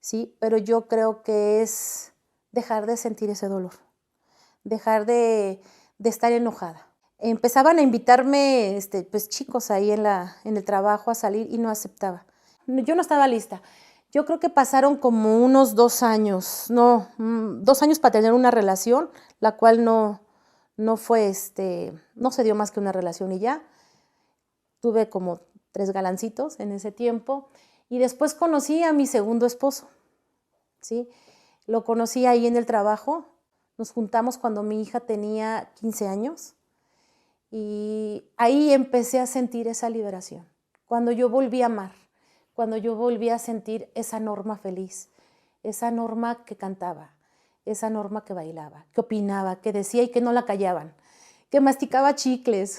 sí, pero yo creo que es dejar de sentir ese dolor, dejar de estar enojada. Empezaban a invitarme pues, chicos ahí en el trabajo a salir y no aceptaba. Yo no estaba lista. Yo creo que pasaron como unos 2 años, 2 años para tener una relación, la cual no fue, no se dio más que una relación y ya. Tuve como 3 galancitos en ese tiempo y después conocí a mi segundo esposo, ¿sí? Lo conocí ahí en el trabajo, nos juntamos cuando mi hija tenía 15 años y ahí empecé a sentir esa liberación, cuando yo volví a amar, cuando yo volví a sentir esa Norma feliz, esa Norma que cantaba, esa Norma que bailaba, que opinaba, que decía y que no la callaban, que masticaba chicles,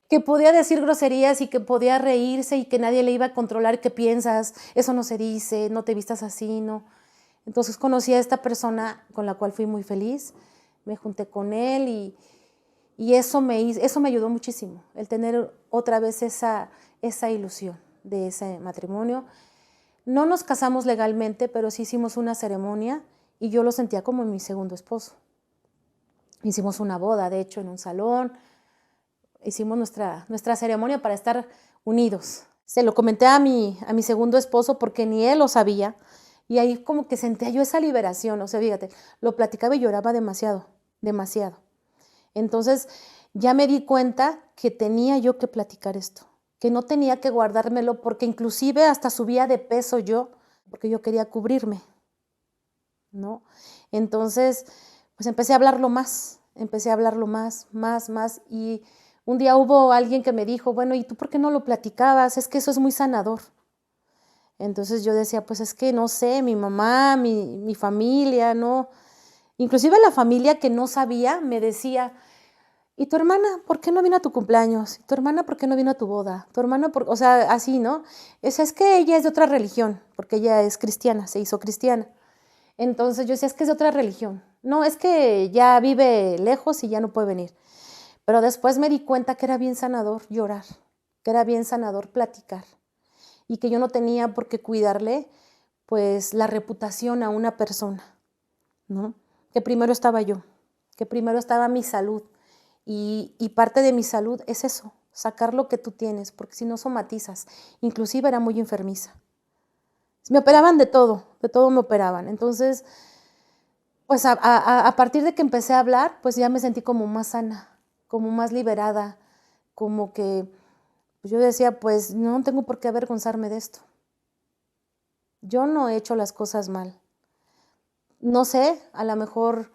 que podía decir groserías y que podía reírse y que nadie le iba a controlar qué piensas, eso no se dice, no te vistas así, no. Entonces conocí a esta persona con la cual fui muy feliz, me junté con él y eso me ayudó muchísimo, el tener otra vez esa ilusión de ese matrimonio. No nos casamos legalmente, pero sí hicimos una ceremonia y yo lo sentía como mi segundo esposo. Hicimos una boda, de hecho, en un salón. Hicimos nuestra ceremonia para estar unidos. Se lo comenté a mi segundo esposo porque ni él lo sabía. Y ahí como que sentía yo esa liberación. O sea, fíjate, lo platicaba y lloraba demasiado, demasiado. Entonces ya me di cuenta que tenía yo que platicar esto, que no tenía que guardármelo porque inclusive hasta subía de peso yo, porque yo quería cubrirme, ¿no? Entonces, pues empecé a hablarlo más, más, y un día hubo alguien que me dijo, bueno, ¿y tú por qué no lo platicabas? Es que eso es muy sanador. Entonces yo decía, pues es que no sé, mi mamá, mi familia, ¿no? Inclusive la familia que no sabía me decía, ¿y tu hermana por qué no vino a tu cumpleaños? ¿Y tu hermana por qué no vino a tu boda? ¿Tu hermana por...? O sea, así, ¿no? Es que ella es de otra religión, porque ella es cristiana, se hizo cristiana. Entonces yo decía, es que es de otra religión. No, es que ya vive lejos y ya no puede venir. Pero después me di cuenta que era bien sanador llorar, que era bien sanador platicar y que yo no tenía por qué cuidarle, pues, la reputación a una persona, ¿no? Que primero estaba yo, que primero estaba mi salud. Y parte de mi salud es eso, sacar lo que tú tienes, porque si no somatizas. Inclusive era muy enfermiza. Me operaban de todo me operaban. Entonces, pues a partir de que empecé a hablar, pues ya me sentí como más sana, como más liberada, como que pues yo decía, pues no tengo por qué avergonzarme de esto. Yo no he hecho las cosas mal. No sé, a lo mejor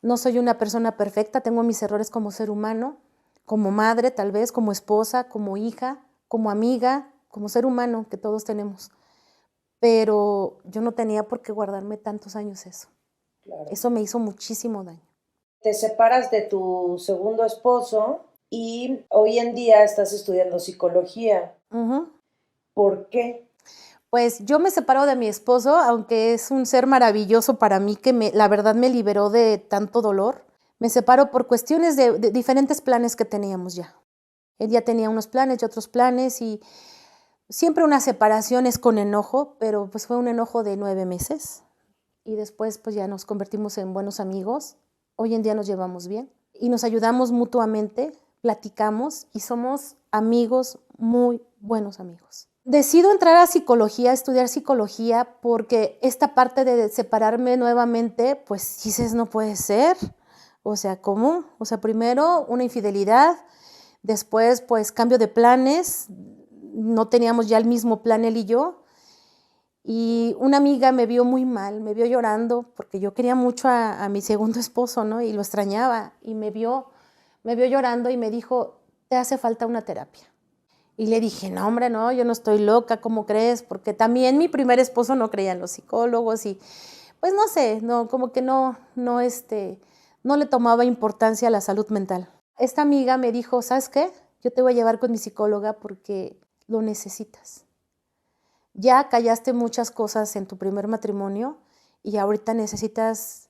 no soy una persona perfecta, tengo mis errores como ser humano, como madre tal vez, como esposa, como hija, como amiga, como ser humano que todos tenemos. Pero yo no tenía por qué guardarme tantos años eso. Claro. Eso me hizo muchísimo daño. Te separas de tu segundo esposo y hoy en día estás estudiando psicología. ¿Por qué? Pues yo me separo de mi esposo, aunque es un ser maravilloso para mí que la verdad me liberó de tanto dolor. Me separo por cuestiones de diferentes planes que teníamos ya. Él ya tenía unos planes y otros planes y siempre una separación es con enojo, pero pues fue un enojo de 9 meses y después pues ya nos convertimos en buenos amigos. Hoy en día nos llevamos bien y nos ayudamos mutuamente, platicamos y somos amigos, muy buenos amigos. Decido entrar a psicología, a estudiar psicología, porque esta parte de separarme nuevamente, pues dices, no puede ser. O sea, ¿cómo? O sea, primero una infidelidad, después pues cambio de planes, no teníamos ya el mismo plan él y yo. Y una amiga me vio muy mal, me vio llorando, porque yo quería mucho a mi segundo esposo, ¿no? Y lo extrañaba. Y me vio llorando y me dijo, te hace falta una terapia. Y le dije, no, hombre, no, yo no estoy loca, ¿cómo crees? Porque también mi primer esposo no creía en los psicólogos y, pues no sé, no, como que no le tomaba importancia a la salud mental. Esta amiga me dijo, ¿sabes qué? Yo te voy a llevar con mi psicóloga porque lo necesitas. Ya callaste muchas cosas en tu primer matrimonio y ahorita necesitas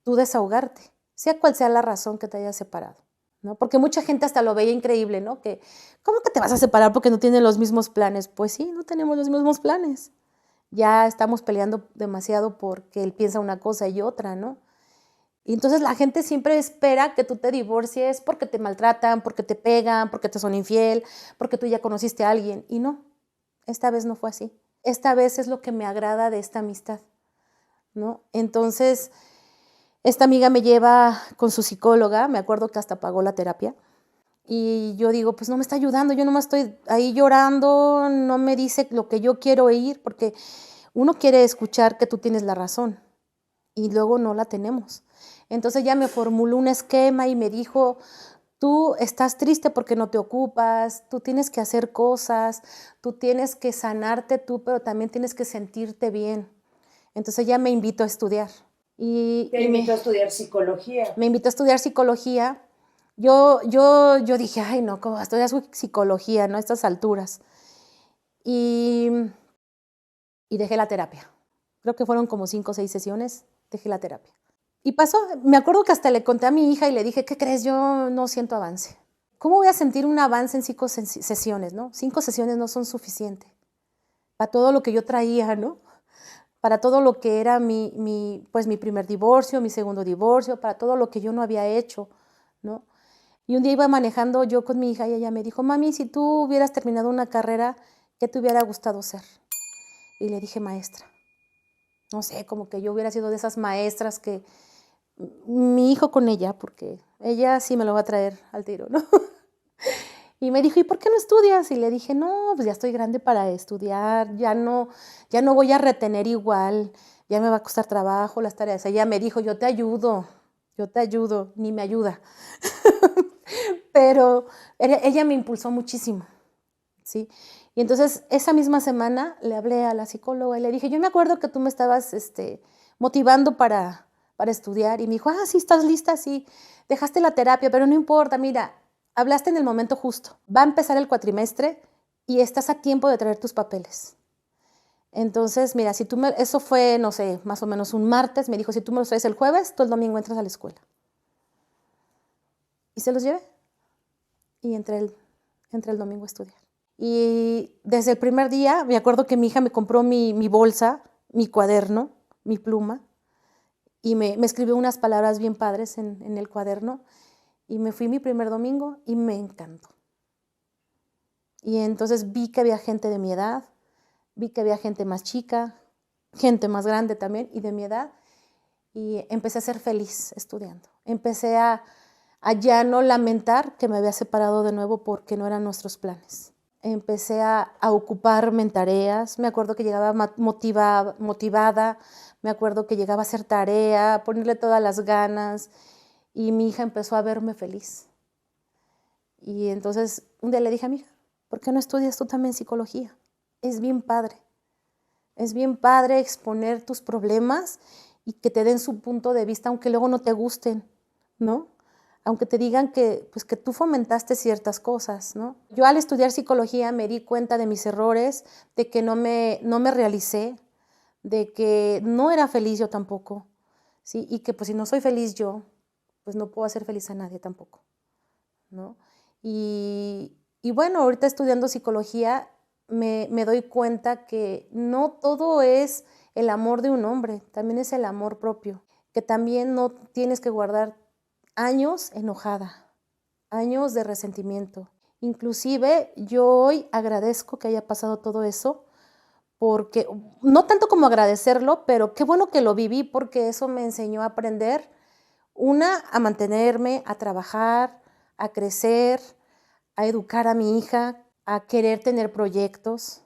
tú desahogarte, sea cual sea la razón que te hayas separado, ¿no? Porque mucha gente hasta lo veía increíble, ¿no? Que, ¿cómo que te vas a separar porque no tienen los mismos planes? Pues sí, no tenemos los mismos planes. Ya estamos peleando demasiado porque él piensa una cosa y otra, ¿no? Y entonces la gente siempre espera que tú te divorcies porque te maltratan, porque te pegan, porque te son infiel, porque tú ya conociste a alguien. Y no, esta vez no fue así. Esta vez es lo que me agrada de esta amistad, ¿no? Entonces, esta amiga me lleva con su psicóloga, me acuerdo que hasta pagó la terapia. Y yo digo, pues no me está ayudando, yo nomás estoy ahí llorando, no me dice lo que yo quiero oír, porque uno quiere escuchar que tú tienes la razón y luego no la tenemos. Entonces ya me formuló un esquema y me dijo, Tú estás triste porque no te ocupas, tú tienes que hacer cosas, tú tienes que sanarte tú, pero también tienes que sentirte bien. Entonces ella me invitó a estudiar. Te invito a estudiar psicología. Me invitó a estudiar psicología. Yo dije, ay, no, ¿cómo estudiar psicología, no? A estas alturas. Y dejé la terapia. Creo que fueron como 5 o 6 sesiones, dejé la terapia. Y pasó, me acuerdo que hasta le conté a mi hija y le dije, ¿qué crees? Yo no siento avance. ¿Cómo voy a sentir un avance en 5 sesiones, no? 5 sesiones no son suficientes para todo lo que yo traía, ¿no? Para todo lo que era pues mi primer divorcio, mi segundo divorcio, para todo lo que yo no había hecho, ¿no? Y un día iba manejando yo con mi hija y ella me dijo, mami, si tú hubieras terminado una carrera, ¿qué te hubiera gustado ser? Y le dije, maestra. No sé, como que yo hubiera sido de esas maestras que mi hijo con ella, porque ella sí me lo va a traer al tiro, ¿no? Y me dijo, ¿y por qué no estudias? Y le dije, no, pues ya estoy grande para estudiar, ya no voy a retener igual, ya me va a costar trabajo las tareas. Ella me dijo, yo te ayudo, ni me ayuda. Pero ella me impulsó muchísimo, ¿sí? Y entonces esa misma semana le hablé a la psicóloga y le dije, yo me acuerdo que tú me estabas motivando para estudiar. Y me dijo, sí, estás lista, sí, dejaste la terapia, pero no importa, mira, hablaste en el momento justo. Va a empezar el cuatrimestre y estás a tiempo de traer tus papeles. Entonces, mira, si eso fue, no sé, más o menos un martes, me dijo, si tú me los traes el jueves, tú el domingo entras a la escuela. Y se los llevé. Y entré el domingo a estudiar. Y desde el primer día, me acuerdo que mi hija me compró mi bolsa, mi cuaderno, mi pluma, y me escribió unas palabras bien padres en el cuaderno, y me fui mi primer domingo y me encantó. Y entonces vi que había gente de mi edad, vi que había gente más chica, gente más grande también y de mi edad, y empecé a ser feliz estudiando. Empecé a ya no lamentar que me había separado de nuevo porque no eran nuestros planes. Empecé a ocuparme en tareas, me acuerdo que llegaba motivada, me acuerdo que llegaba a hacer tarea, a ponerle todas las ganas, y mi hija empezó a verme feliz. Y entonces un día le dije a mi hija, ¿por qué no estudias tú también psicología? Es bien padre exponer tus problemas y que te den su punto de vista, aunque luego no te gusten, ¿no? Aunque te digan que tú fomentaste ciertas cosas, ¿no? Yo al estudiar psicología me di cuenta de mis errores, de que no me realicé, de que no era feliz yo tampoco, ¿sí? Y que pues si no soy feliz yo, pues no puedo hacer feliz a nadie tampoco, ¿no? Y bueno, ahorita estudiando psicología me doy cuenta que no todo es el amor de un hombre, también es el amor propio, que también no tienes que guardar años enojada, años de resentimiento. Inclusive yo hoy agradezco que haya pasado todo eso, porque no tanto como agradecerlo, pero qué bueno que lo viví porque eso me enseñó a aprender, a mantenerme, a trabajar, a crecer, a educar a mi hija, a querer tener proyectos,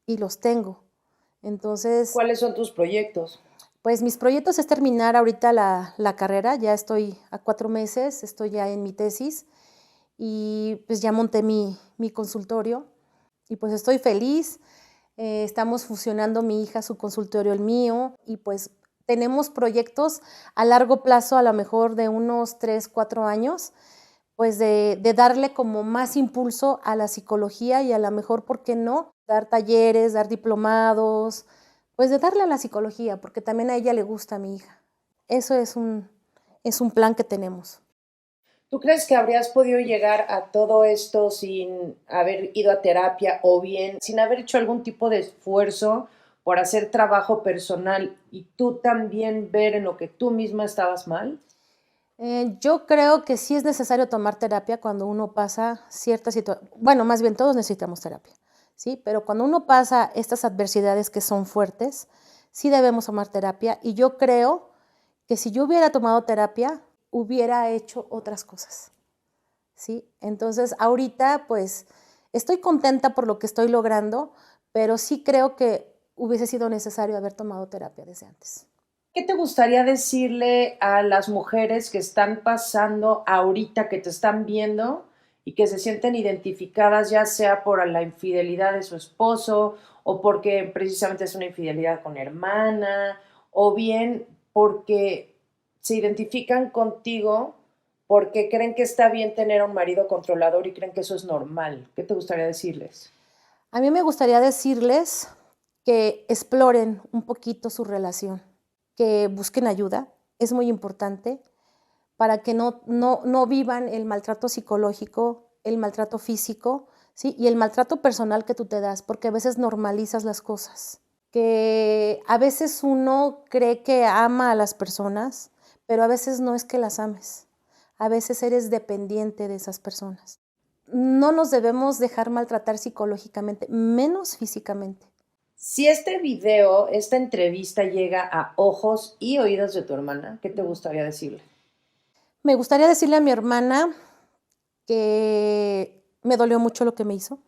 y los tengo. Entonces, ¿cuáles son tus proyectos? Pues mis proyectos es terminar ahorita la carrera, ya estoy a 4 meses, estoy ya en mi tesis y pues ya monté mi consultorio y pues estoy feliz. Estamos fusionando mi hija, su consultorio, el mío, y pues tenemos proyectos a largo plazo, a lo mejor de unos 3, 4 años, pues de darle como más impulso a la psicología y a lo mejor, ¿por qué no? Dar talleres, dar diplomados, pues de darle a la psicología, porque también a ella le gusta a mi hija. Eso es un plan que tenemos. ¿Tú crees que habrías podido llegar a todo esto sin haber ido a terapia o bien sin haber hecho algún tipo de esfuerzo por hacer trabajo personal y tú también ver en lo que tú misma estabas mal? Yo creo que sí es necesario tomar terapia cuando uno pasa ciertas situaciones. Bueno, más bien todos necesitamos terapia, ¿sí? Pero cuando uno pasa estas adversidades que son fuertes, sí debemos tomar terapia. Y yo creo que si yo hubiera tomado terapia, hubiera hecho otras cosas, ¿sí? Entonces, ahorita, pues, estoy contenta por lo que estoy logrando, pero sí creo que hubiese sido necesario haber tomado terapia desde antes. ¿Qué te gustaría decirle a las mujeres que están pasando ahorita, que te están viendo y que se sienten identificadas, ya sea por la infidelidad de su esposo o porque precisamente es una infidelidad con hermana, o bien porque se identifican contigo porque creen que está bien tener a un marido controlador y creen que eso es normal? ¿Qué te gustaría decirles? A mí me gustaría decirles que exploren un poquito su relación, que busquen ayuda, es muy importante para que no vivan el maltrato psicológico, el maltrato físico, ¿sí? Y el maltrato personal que tú te das, porque a veces normalizas las cosas, que a veces uno cree que ama a las personas, pero a veces no es que las ames, a veces eres dependiente de esas personas. No nos debemos dejar maltratar psicológicamente, menos físicamente. Si este video, esta entrevista llega a ojos y oídos de tu hermana, ¿qué te gustaría decirle? Me gustaría decirle a mi hermana que me dolió mucho lo que me hizo,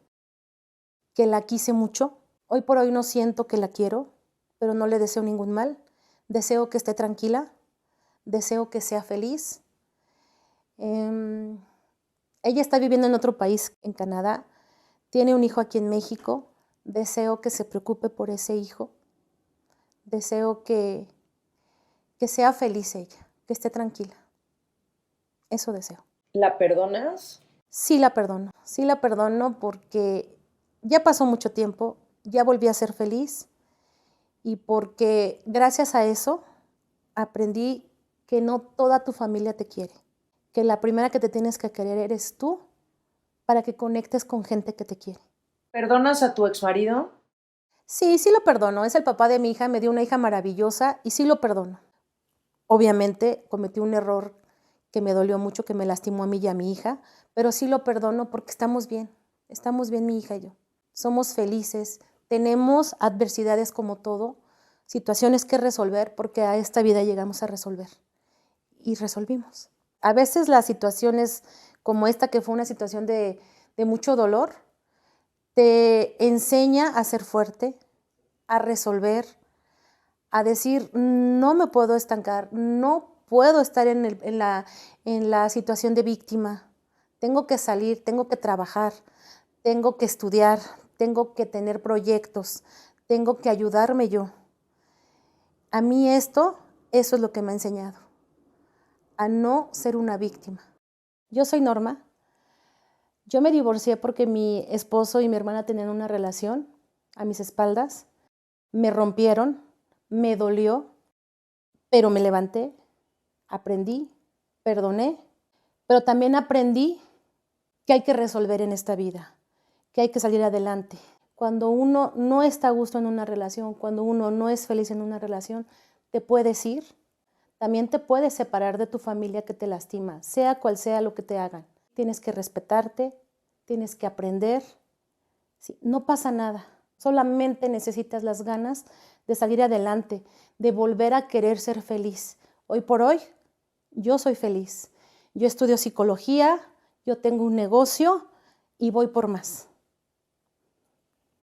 que la quise mucho. Hoy por hoy no siento que la quiero, pero no le deseo ningún mal. Deseo que esté tranquila, deseo que sea feliz. Ella está viviendo en otro país, en Canadá. Tiene un hijo aquí en México. Deseo que se preocupe por ese hijo. Deseo que sea feliz ella, que esté tranquila. Eso deseo. ¿La perdonas? Sí la perdono porque ya pasó mucho tiempo, ya volví a ser feliz y porque gracias a eso aprendí que no toda tu familia te quiere, que la primera que te tienes que querer eres tú para que conectes con gente que te quiere. ¿Perdonas a tu exmarido? Sí, sí lo perdono, es el papá de mi hija, me dio una hija maravillosa y sí lo perdono. Obviamente cometí un error que me dolió mucho, que me lastimó a mí y a mi hija, pero sí lo perdono porque estamos bien mi hija y yo. Somos felices, tenemos adversidades como todo, situaciones que resolver porque a esta vida llegamos a resolver y resolvimos. A veces las situaciones como esta, que fue una situación de mucho dolor, te enseña a ser fuerte, a resolver, a decir, no me puedo estancar, no puedo estar en la situación de víctima. Tengo que salir, tengo que trabajar, tengo que estudiar, tengo que tener proyectos, tengo que ayudarme yo. A mí eso es lo que me ha enseñado, a no ser una víctima. Yo soy Norma. Yo me divorcié porque mi esposo y mi hermana tenían una relación a mis espaldas. Me rompieron, me dolió, pero me levanté, aprendí, perdoné, pero también aprendí que hay que resolver en esta vida, que hay que salir adelante. Cuando uno no está a gusto en una relación, cuando uno no es feliz en una relación, te puedes ir, también te puedes separar de tu familia que te lastima, sea cual sea lo que te hagan. Tienes que respetarte, tienes que aprender. Sí, no pasa nada, solamente necesitas las ganas de salir adelante, de volver a querer ser feliz. Hoy por hoy, yo soy feliz. Yo estudio psicología, yo tengo un negocio y voy por más.